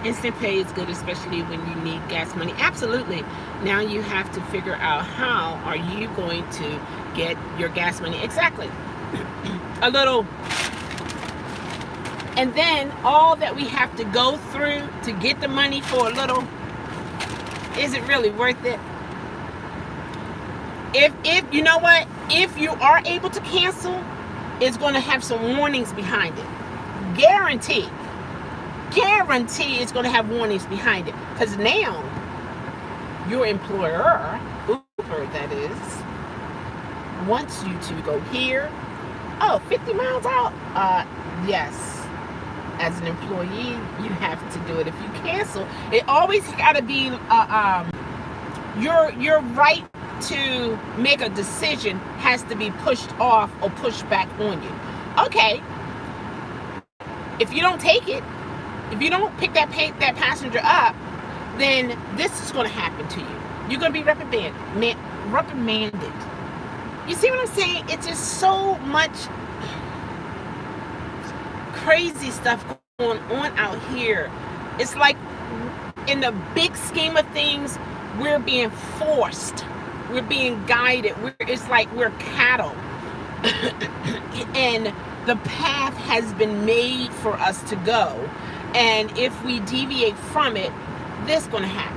Instant pay is good, especially when you need gas money. Absolutely. Now you have to figure out how are you going to get your gas money. Exactly. A little. And then all that we have to go through to get the money for a little, is it really worth it? If you know what, if you are able to cancel, it's going to have some warnings behind it. Guarantee it's going to have warnings behind it. Because now, your employer, Uber that is, wants you to go here. Oh, 50 miles out? Yes. As an employee, you have to do it. If you cancel, it always got to be your right to make a decision has to be pushed off or pushed back on you. Okay. If you don't take it, if you don't pick that passenger up, then this is going to happen to you. You're going to be reprimanded. You see what I'm saying? It's just so much crazy stuff going on out here. It's like in the big scheme of things, we're being forced. We're being guided. It's like we're cattle. And the path has been made for us to go. And if we deviate from it, this is going to happen.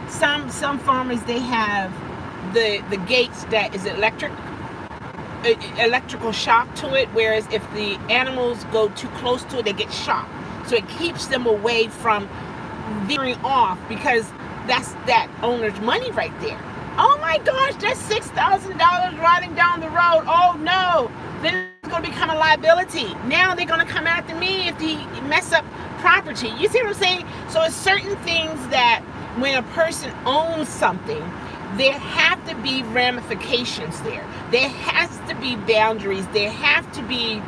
Some farmers, they have the gates that is electrical shock to it, whereas if the animals go too close to it, they get shocked. So it keeps them away from veering off, because that's that owner's money right there. Oh my gosh, that's $6,000 riding down the road. Oh no, then it's going to become a liability. Now they're going to come after me if they mess up property. You see what I'm saying? So it's certain things that when a person owns something, there have to be ramifications there. There has to be boundaries. There have to be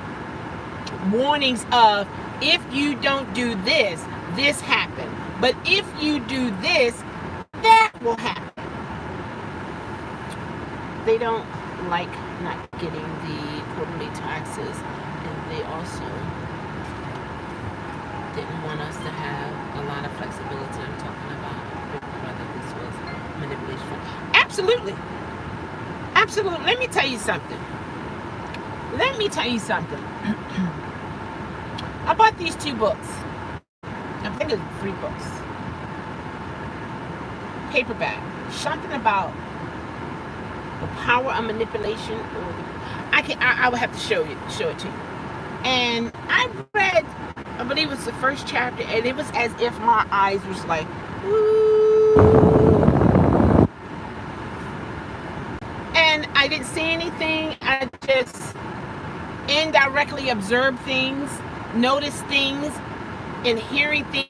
warnings of, if you don't do this, this happened. But if you do this, that will happen. They don't like not getting the quarterly taxes, and they also didn't want us to have a lot of flexibility. I'm talking about whether this was manipulation. Absolutely. Absolutely. Let me tell you something. Let me tell you something. I bought these 2 books. I think it's 3 books. Paperback. Something about the power of manipulation, or I would have to show it to you. And I read, I believe it was the first chapter, and it was as if my eyes was like, ooh. And I didn't see anything. I just indirectly observed things, noticed things, and hearing things,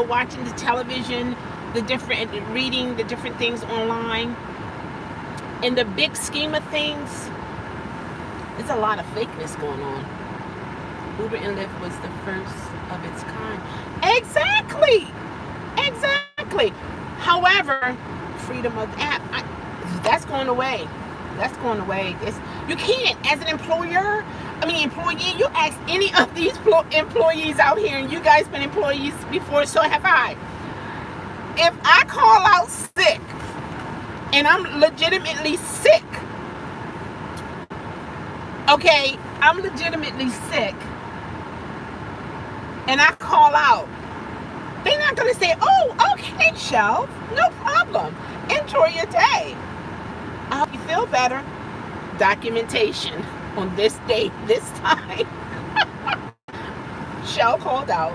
watching the television, reading the different things online. In the big scheme of things, there's a lot of fakeness going on. Uber and Lyft was the first of its kind. Exactly. However, freedom of app, that's going away. You can't, as an employee, you ask any of these employees out here, and you guys been employees before, so have I. If I call out sick, and I'm legitimately sick, okay, and I call out, they're not going to say, oh, okay, Chelle, no problem, enjoy your day. I hope you feel better. Documentation on this date, this time. Chelle called out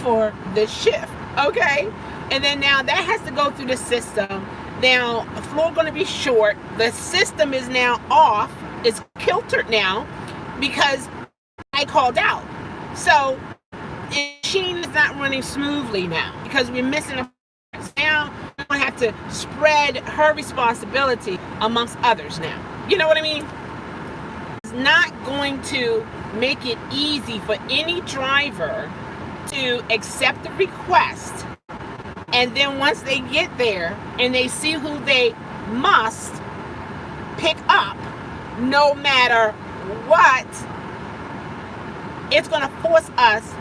for this shift, okay? And then now that has to go through the system. Now, the floor going to be short. The system is now off. It's kiltered now because I called out. So the machine is not running smoothly now because we're missing a. Now we're going to have to spread her responsibility amongst others now. You know what I mean? It's not going to make it easy for any driver to accept the request. And then once they get there and they see who they must pick up, no matter what, it's going to force us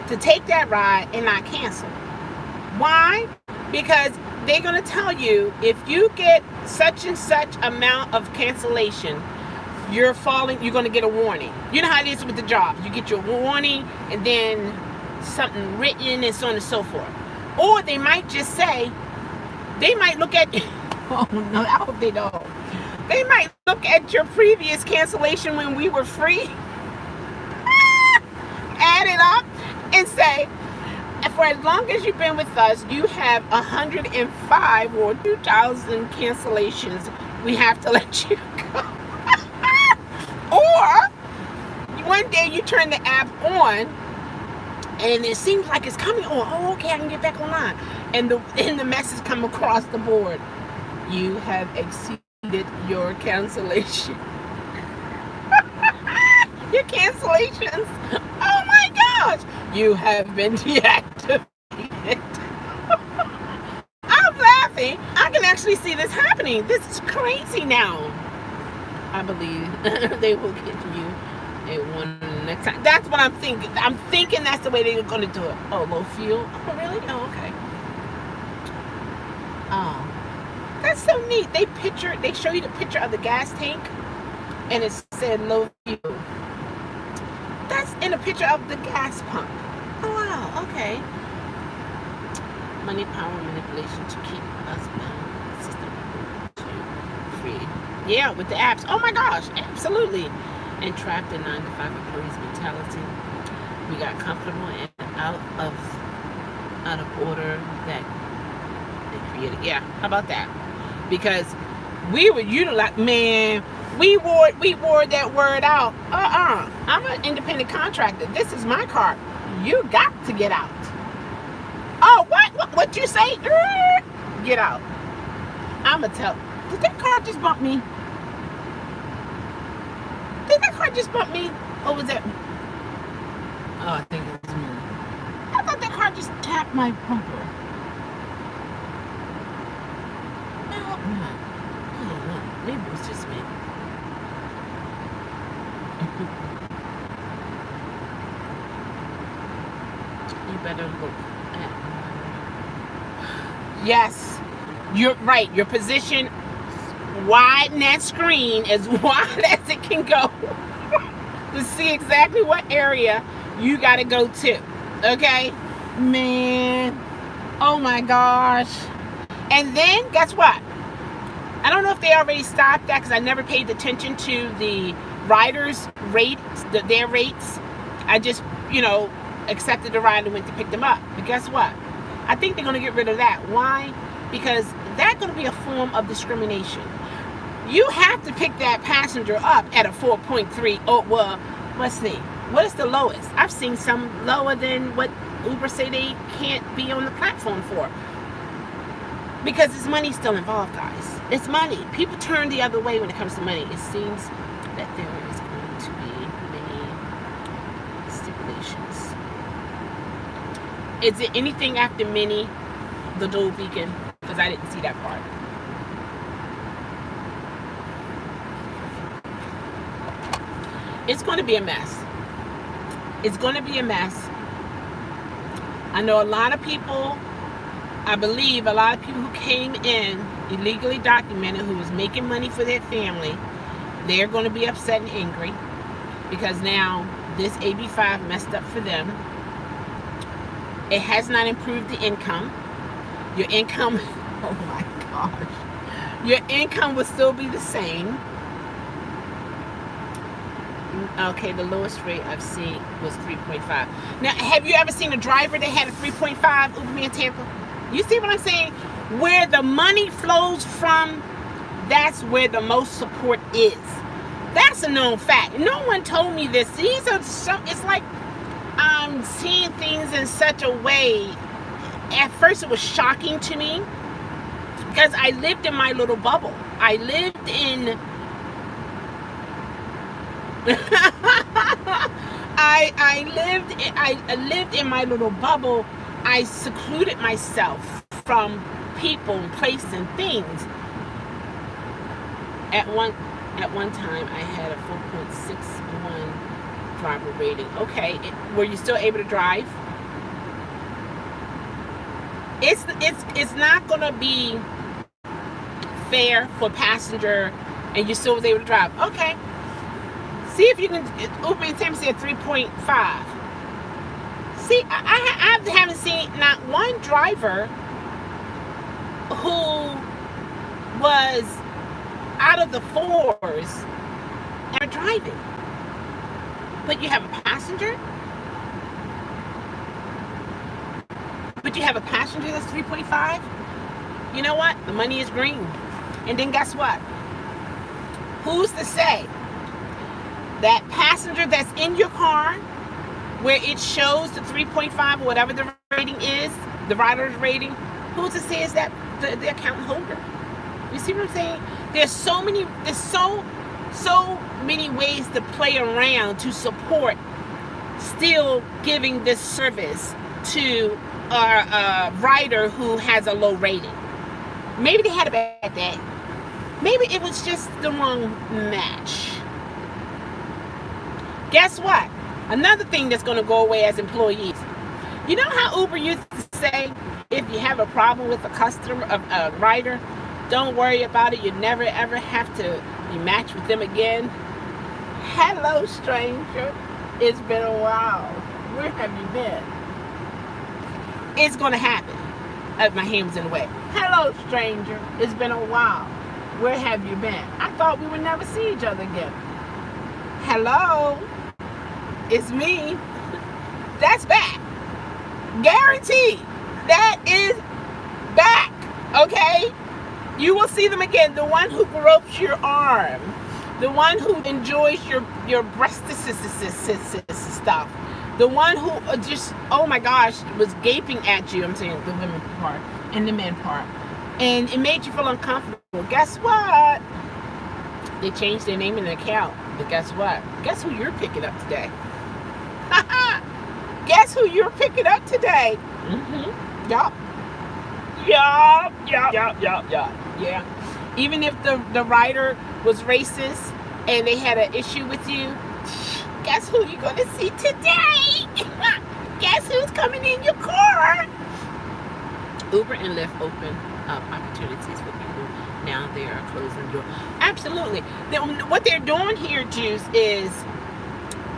to take that ride and not cancel. Why? Because they're going to tell you, if you get such and such amount of cancellation, you're going to get a warning. You know how it is with the job. You get your warning and then something written and so on and so forth. Or they might just say, they might look at, oh no, I hope they don't. They might look at your previous cancellation when we were free, add it up, and say, for as long as you've been with us, you have 105 or 2,000 cancellations. We have to let you go. Or one day you turn the app on, and it seems like it's coming on. Oh, okay, I can get back online. And the message come across the board. You have exceeded your cancellation. Your cancellations. Oh my gosh. You have been deactivated. I'm laughing. I can actually see this happening. This is crazy now. I believe they will get you a one next time. That's what I'm thinking. I'm thinking that's the way they're going to do it. Oh, low fuel? Oh, really? Oh, okay. Oh, that's so neat. They show you the picture of the gas tank, and it said low fuel. That's in a picture of the gas pump. Oh, wow. Okay. Money, power, manipulation to keep us bound. System free. Yeah, with the apps. Oh my gosh, absolutely. And trapped in 9-to-5 employees mentality. We got comfortable and out of order that they created. Yeah, how about that? Because we were utilized, man. We wore that word out. I'm an independent contractor. This is my car. You got to get out. Oh, what you say? Get out. I'ma tell. Did that car just bump me? Did that car just bump me? Or was that? Oh, I think it was me. I thought that car just tapped my bumper. I hope not. I don't know. Maybe it was just me. You better look at. Yes, you're right. Your position, widen that screen as wide as it can go to see exactly what area you got to go to. Okay, man. Oh my gosh. And then guess what? I don't know if they already stopped that because I never paid attention to the riders' rates, their rates. I just, accepted the ride and went to pick them up. But guess what? I think they're going to get rid of that. Why? Because that's going to be a form of discrimination. You have to pick that passenger up at a 4.3. Oh, well, let's see. What is the lowest? I've seen some lower than what Uber say they can't be on the platform for. Because it's money still involved, guys. It's money. People turn the other way when it comes to money. It seems that there is going to be many stipulations. Is it anything after many, the dual beacon? Because I didn't see that part. It's going to be a mess. It's going to be a mess. I know a lot of people, I believe a lot of people who came in illegally documented, who was making money for their family, they're going to be upset and angry because now this AB5 messed up for them. It has not improved the income. Your income, oh my gosh, your income will still be the same. Okay, the lowest rate I've seen was 3.5. Now, have you ever seen a driver that had a 3.5 Uber in Tampa? You see what I'm saying? Where the money flows from, that's where the most support is. That's a known fact. No one told me this. These are some, it's like I'm seeing things in such a way. At first it was shocking to me because I lived in my little bubble. I lived in I lived in my little bubble. I secluded myself from people and places and things. At one time, I had a 4.61 driver rating. Okay, were you still able to drive? It's not gonna be fair for passenger, and you still was able to drive. Okay. See if you can, Uber and Tampa at 3.5. See, I haven't seen not one driver who was out of the fours and driving. But you have a passenger? But you have a passenger that's 3.5? You know what? The money is green. And then guess what? Who's to say that passenger that's in your car where it shows the 3.5 or whatever the rating is, the rider's rating, who's to say is that the account holder? You see what I'm saying? There's so many ways to play around to support still giving this service to a rider who has a low rating. Maybe they had a bad day. Maybe it was just the wrong match. Guess what? Another thing that's going to go away as employees. You know how Uber used to say, if you have a problem with a customer, a rider, don't worry about it. You never ever have to be matched with them again. Hello, stranger. It's been a while. Where have you been? It's going to happen. My hand was in the way. Hello, stranger. It's been a while. Where have you been? I thought we would never see each other again. Hello. It's me. That's back. Guaranteed. That is back. Okay? You will see them again. The one who broke your arm. The one who enjoys your breast stuff. The one who just, oh my gosh, was gaping at you. I'm saying the women part and the men part. And it made you feel uncomfortable. Guess what? They changed their name in the account. But guess what? Guess who you're picking up today? Guess who you're picking up today? Mm-hmm. Yup. Yeah. Even if the rider was racist and they had an issue with you, guess who you're going to see today? Guess who's coming in your car? Uber and Lyft open up opportunities for people. Now they are closing the door. Absolutely. What they're doing here, Juice, is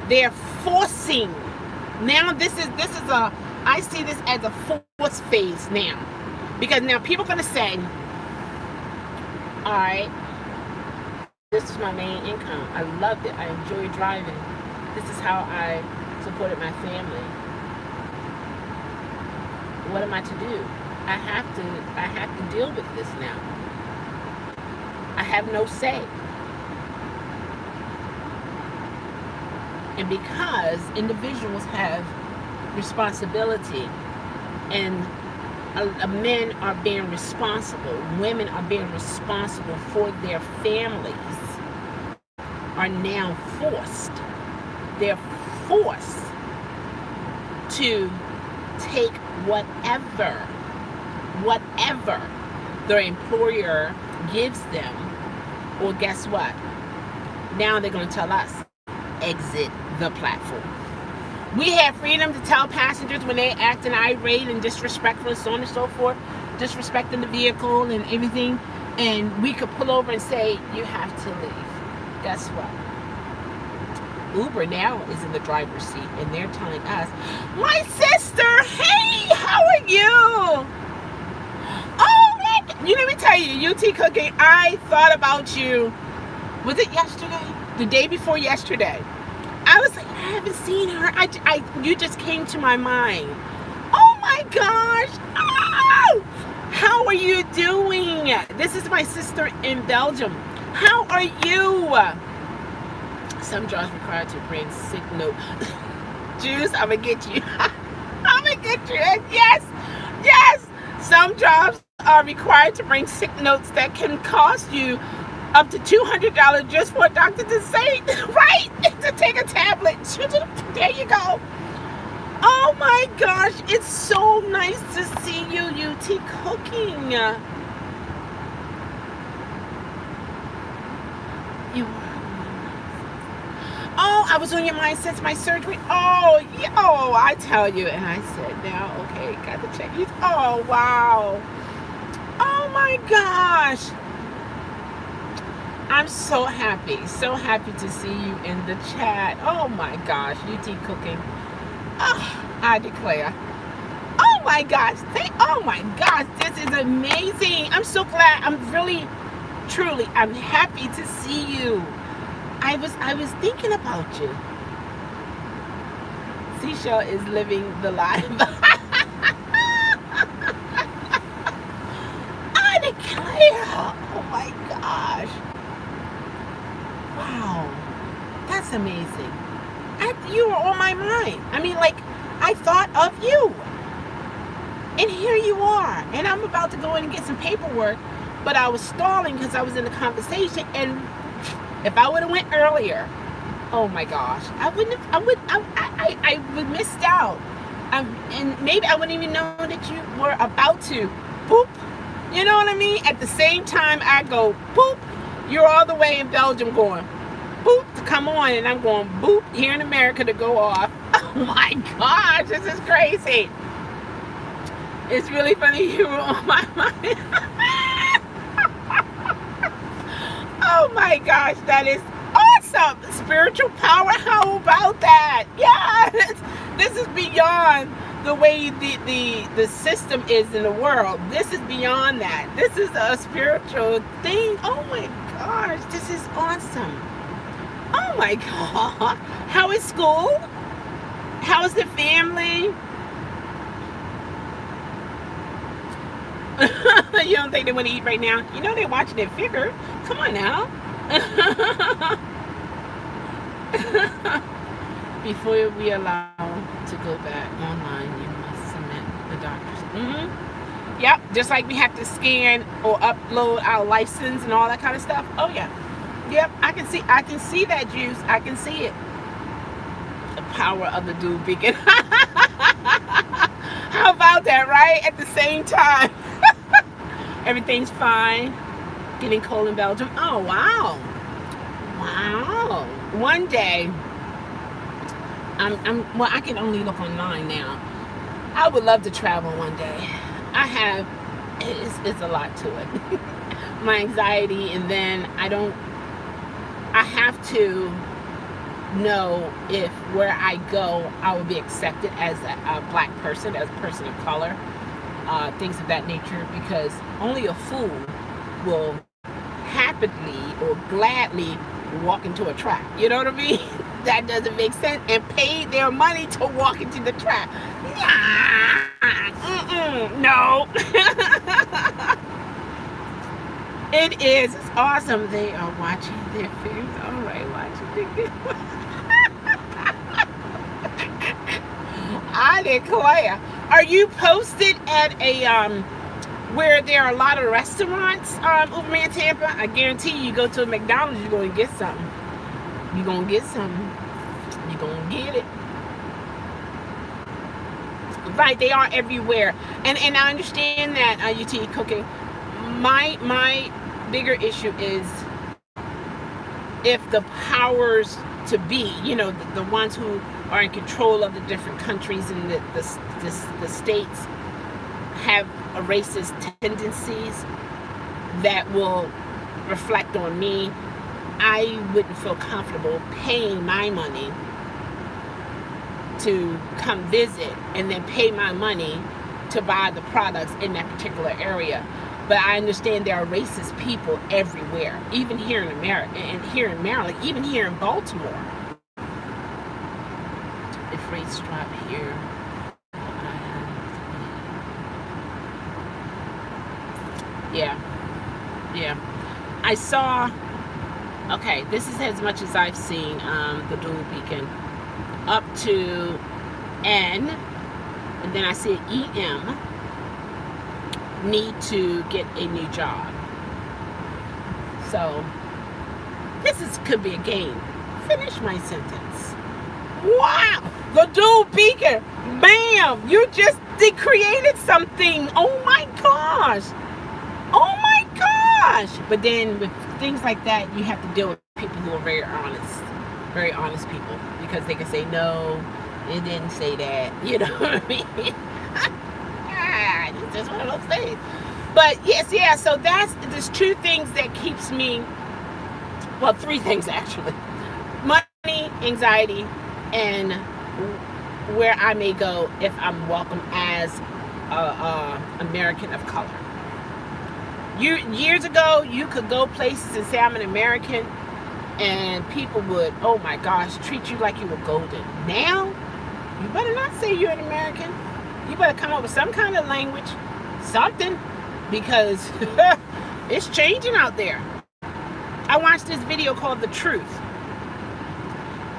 they're forcing. Now this is a, I see this as a force phase now. Because now people are going to say, all right, this is my main income. I loved it. I enjoy driving. This is how I supported my family. What am I to do? I have to deal with this now. I have no say. And because individuals have responsibility, and men are being responsible, women are being responsible for their families, are now forced. They're forced to take whatever their employer gives them. Or guess what? Now they're going to tell us, exit the platform. We have freedom to tell passengers when they're acting irate and disrespectful and so on and so forth, disrespecting the vehicle and everything, and we could pull over and say, you have to leave. Guess what? Uber now is in the driver's seat, and they're telling us, my sister, hey, how are you? Oh, let me tell you, UT Cooking, I thought about you. Was it yesterday? The day before yesterday. I was like, I haven't seen her. You just came to my mind. Oh my gosh. Oh, how are you doing? This is my sister in Belgium. How are you? Some jobs required to bring sick note. Juice, I'm going to get you. I'm going to get you. Yes. Yes. Some jobs are required to bring sick notes that can cost you up to $200 just for a doctor to say, right, to take a tablet. There you go. Oh my gosh, it's so nice to see you, UT Cooking. You are. Oh, I was on your mind since my surgery. Oh, yeah, oh, I tell you. And I said, now, okay, got to check you. Oh, wow. Oh my gosh. I'm so happy to see you in the chat. Oh my gosh, UT Cooking. Oh, I declare. Oh my gosh, oh my gosh, this is amazing. I'm so glad. I'm really, truly, I'm happy to see you. I was thinking about you. Chelle is living the life. I declare. Oh my gosh. Wow, that's amazing. You were on my mind. I mean, like, I thought of you. And here you are. And I'm about to go in and get some paperwork, but I was stalling because I was in the conversation. And if I would have went earlier, oh my gosh, I would have missed out. And maybe I wouldn't even know that you were about to boop. You know what I mean? At the same time I go boop, you're all the way in Belgium going boop to come on, and I'm going boop here in America to go off. Oh my gosh, this is crazy. It's really funny you were on my mind. Oh my gosh, that is awesome. Spiritual power, how about that? Yes, this is beyond the way the system is in the world. This is beyond that. This is a spiritual thing. Oh my gosh, this is awesome. Oh my God. How is school? How is the family? You don't think they want to eat right now? You know they're watching their figure. Come on now. Before we allow to go back online, you must submit the doctor's. Yep, just like we have to scan or upload our license and all that kind of stuff. Oh yeah. Yep, I can see that, Juice. I can see it. The power of the dual beacon. How about that, right? At the same time. Everything's fine. Getting cold in Belgium. Oh, wow. Wow. One day, well, I can only look online now. I would love to travel one day. I have, it's a lot to it. My anxiety, and then I have to know if where I go, I will be accepted as a black person, as a person of color, things of that nature, because only a fool will happily or gladly walk into a trap. You know what I mean? That doesn't make sense. And pay their money to walk into the trap. No. It is. It's awesome. They are watching their films. All right, watching the I declare. Are you posted at a where there are a lot of restaurants, Uberman Tampa? I guarantee you go to a McDonald's, you're going to get something. You're going to get something. You're going to get it. Right, they are everywhere. And I understand that, UT cooking. My bigger issue is if the powers to be, the ones who are in control of the different countries and the states have a racist tendencies that will reflect on me, I wouldn't feel comfortable paying my money to come visit and then pay my money to buy the products in that particular area. But I understand there are racist people everywhere, even here in America, and here in Maryland, even here in Baltimore. If rates drop here, yeah. I saw. Okay, this is as much as I've seen the dual beacon up to N, and then I see EM. Need to get a new job. So this could be a game. Finish my sentence. Wow, the dual beacon. Bam! You just created something. Oh my gosh. Oh my gosh. But then with things like that, you have to deal with people who are very honest people, because they can say no, it didn't say that. You know what I mean? It's just one of those things. But yes, so there's two things that keeps me, well, three things actually: money, anxiety, and where I may go if I'm welcome as a American of color. Years ago, you could go places and say I'm an American, and people would, oh my gosh, treat you like you were golden. Now, you better not say you're an American. You better come up with some kind of language, something, because it's changing out there. I watched this video called The Truth.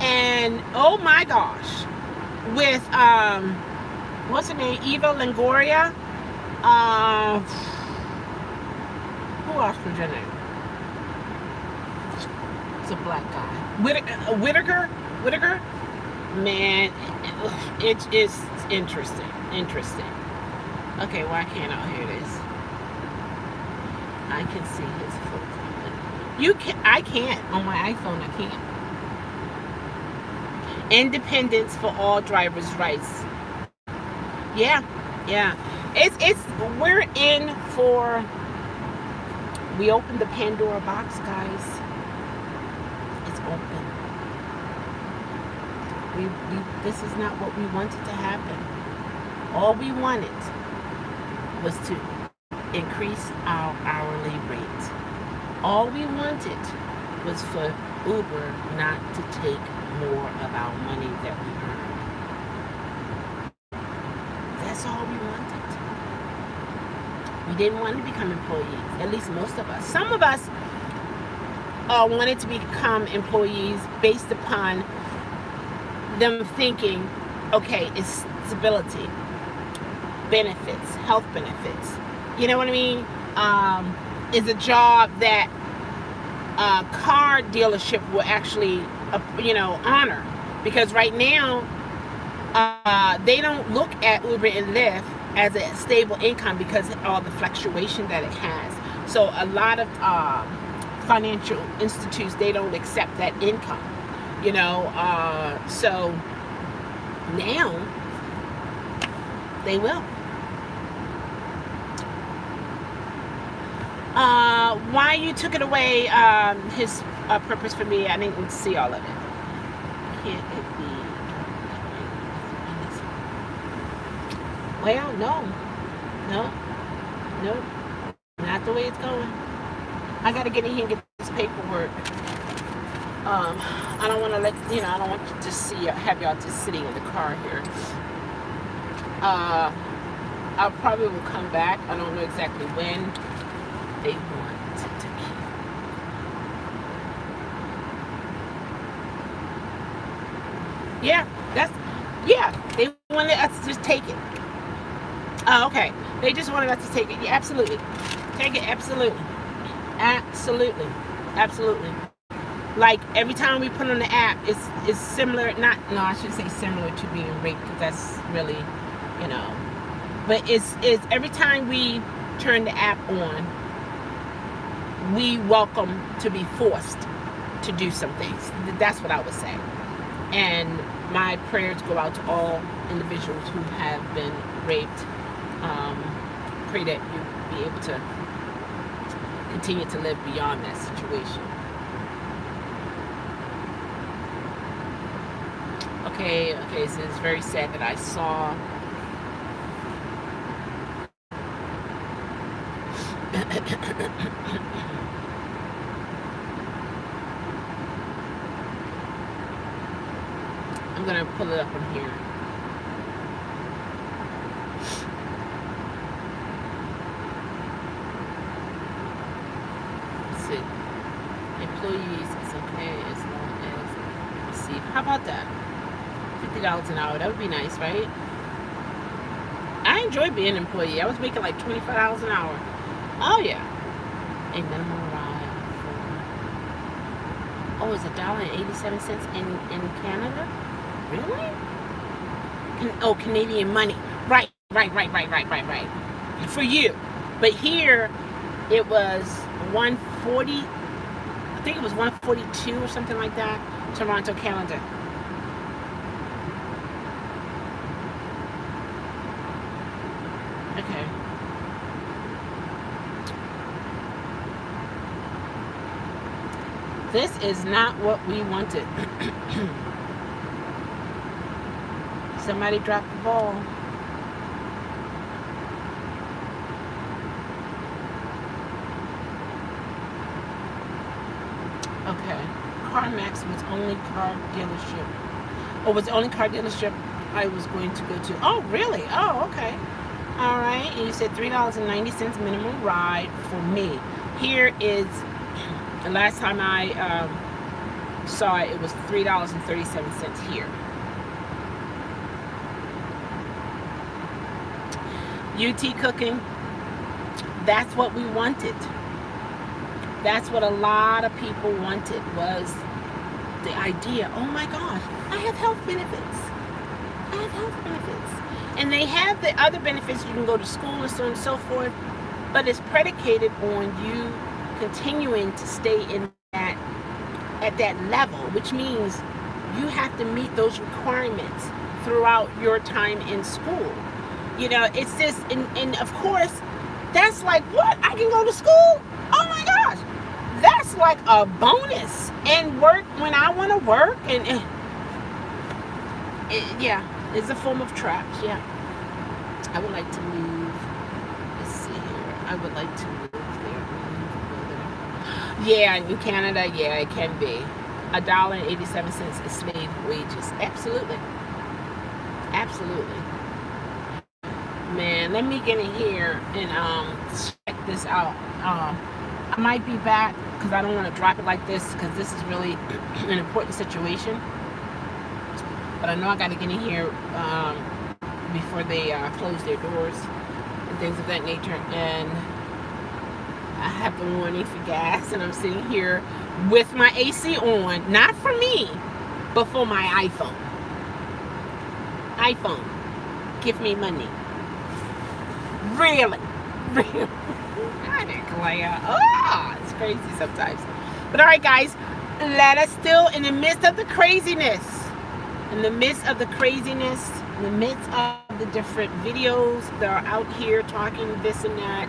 And oh my gosh, with what's her name? Eva Longoria. Who else was her name? It's a black guy. Whitaker. Man, it is interesting. Okay, why can't I hear this? I can see his foot. I can't on my iPhone. I can't. Independence for all drivers' rights. Yeah. We're in for. We opened the Pandora box, guys. It's open. This is not what we wanted to happen. All we wanted was to increase our hourly rate. All we wanted was for Uber not to take more of our money that we earned. That's all we wanted. We didn't want to become employees, at least most of us. Some of us wanted to become employees based upon them thinking, okay, it's stability, benefits, health benefits. You know what I mean? Is a job that a car dealership will actually, honor. Because right now, they don't look at Uber and Lyft as a stable income because of all the fluctuation that it has. So a lot of financial institutes, they don't accept that income. So Now, they will. Why you took it away, his purpose for me, I didn't see all of it. Can't it be? Well, no, not the way it's going. I gotta get in here and get this paperwork. I don't want to I don't want you to have y'all just sitting in the car here. I probably will come back. I don't know exactly when they want to keep. Yeah, they wanted us to just take it. Oh, okay. They just wanted us to take it. Yeah, absolutely. Take it, absolutely. Absolutely. Like every time we put on the app, it's similar. I should say similar to being raped, because that's really, But it's every time we turn the app on, we welcome to be forced to do some things. That's what I would say. And my prayers go out to all individuals who have been raped. Pray that you be able to continue to live beyond that situation. Okay, so it's very sad that I saw I'm gonna pull it up on here. Let's see. Employees is okay as long as receive. How about that? $50 an hour. That would be nice, right? I enjoy being an employee. I was making like $25 an hour. Oh yeah. A minimum ride for it's $1.87 in Canada? Really? Canadian money. Right. For you. But here it was 140. I think it was 142 or something like that. Toronto, Canada. Okay. This is not what we wanted. Somebody dropped the ball. Okay. CarMax was only car dealership. Or was the only car dealership I was going to go to. Oh, really? Oh, okay. All right. And you said $3.90 minimum ride for me. Here is, the last time I saw it, it was $3.37 here. UT Cooking, that's what we wanted. That's what a lot of people wanted, was the idea, oh my gosh, I have health benefits. And they have the other benefits. You can go to school and so on and so forth, but it's predicated on you continuing to stay in that, at that level, which means you have to meet those requirements throughout your time in school. It's just, and of course, that's like, what? I can go to school? Oh my gosh. That's like a bonus. And work when I want to work. And yeah, it's a form of traps. Yeah. I would like to move. Let's see here. I would like to move there. Yeah, in Canada, yeah, it can be. $1.87 is slave wages. Absolutely. Man, let me get in here and check this out. I might be back because I don't want to drop it like this, because this is really an important situation. But I know I got to get in here before they close their doors and things of that nature. And I have the warning for gas, and I'm sitting here with my AC on, not for me, but for my iPhone. Give me money. Really? I declare. It's crazy sometimes. But all right, guys, let us still, in the midst of the craziness, In the midst of the craziness, in the midst of the different videos that are out here talking this and that,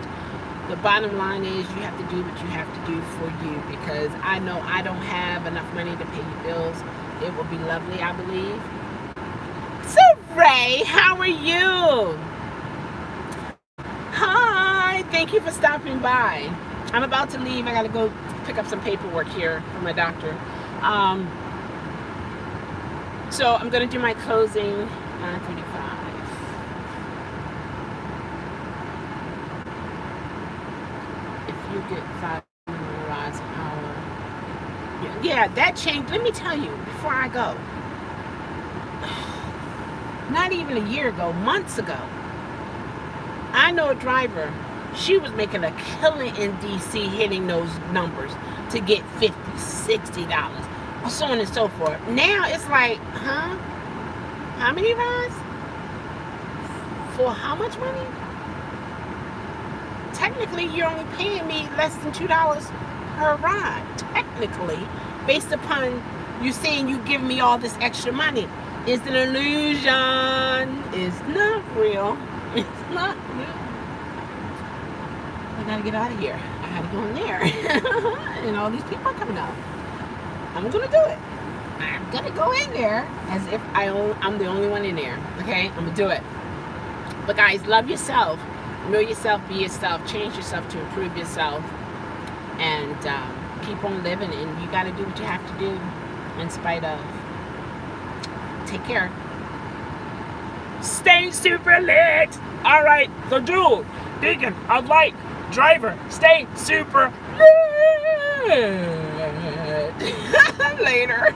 the bottom line is you have to do what you have to do for you, because I know I don't have enough money to pay your bills. It will be lovely, I believe. So Ray, how are you? Hi, thank you for stopping by. I'm about to leave. I gotta go pick up some paperwork here from my doctor. So I'm gonna do my closing 9:35. If you get 5 rides an hour, yeah, that changed. Let me tell you before I go. Not even a year ago, months ago, I know a driver. She was making a killing in DC, hitting those numbers to get $50, $60, so on and so forth. Now it's like, huh? How many rides? For how much money? Technically, you're only paying me less than $2 per ride. Technically, based upon you saying you give me all this extra money. It's an illusion. It's not real. It's not real. I gotta get out of here. I gotta go in there. And all these people are coming out. I'm gonna do it. I'm gonna go in there as if I'm the only one in there. Okay? I'm gonna do it. But guys, love yourself. Know yourself, be yourself, change yourself to improve yourself. And keep on living. And you gotta do what you have to do in spite of. Take care. Stay super lit. All right, the dude, Deacon, a light, driver, stay super lit. Later.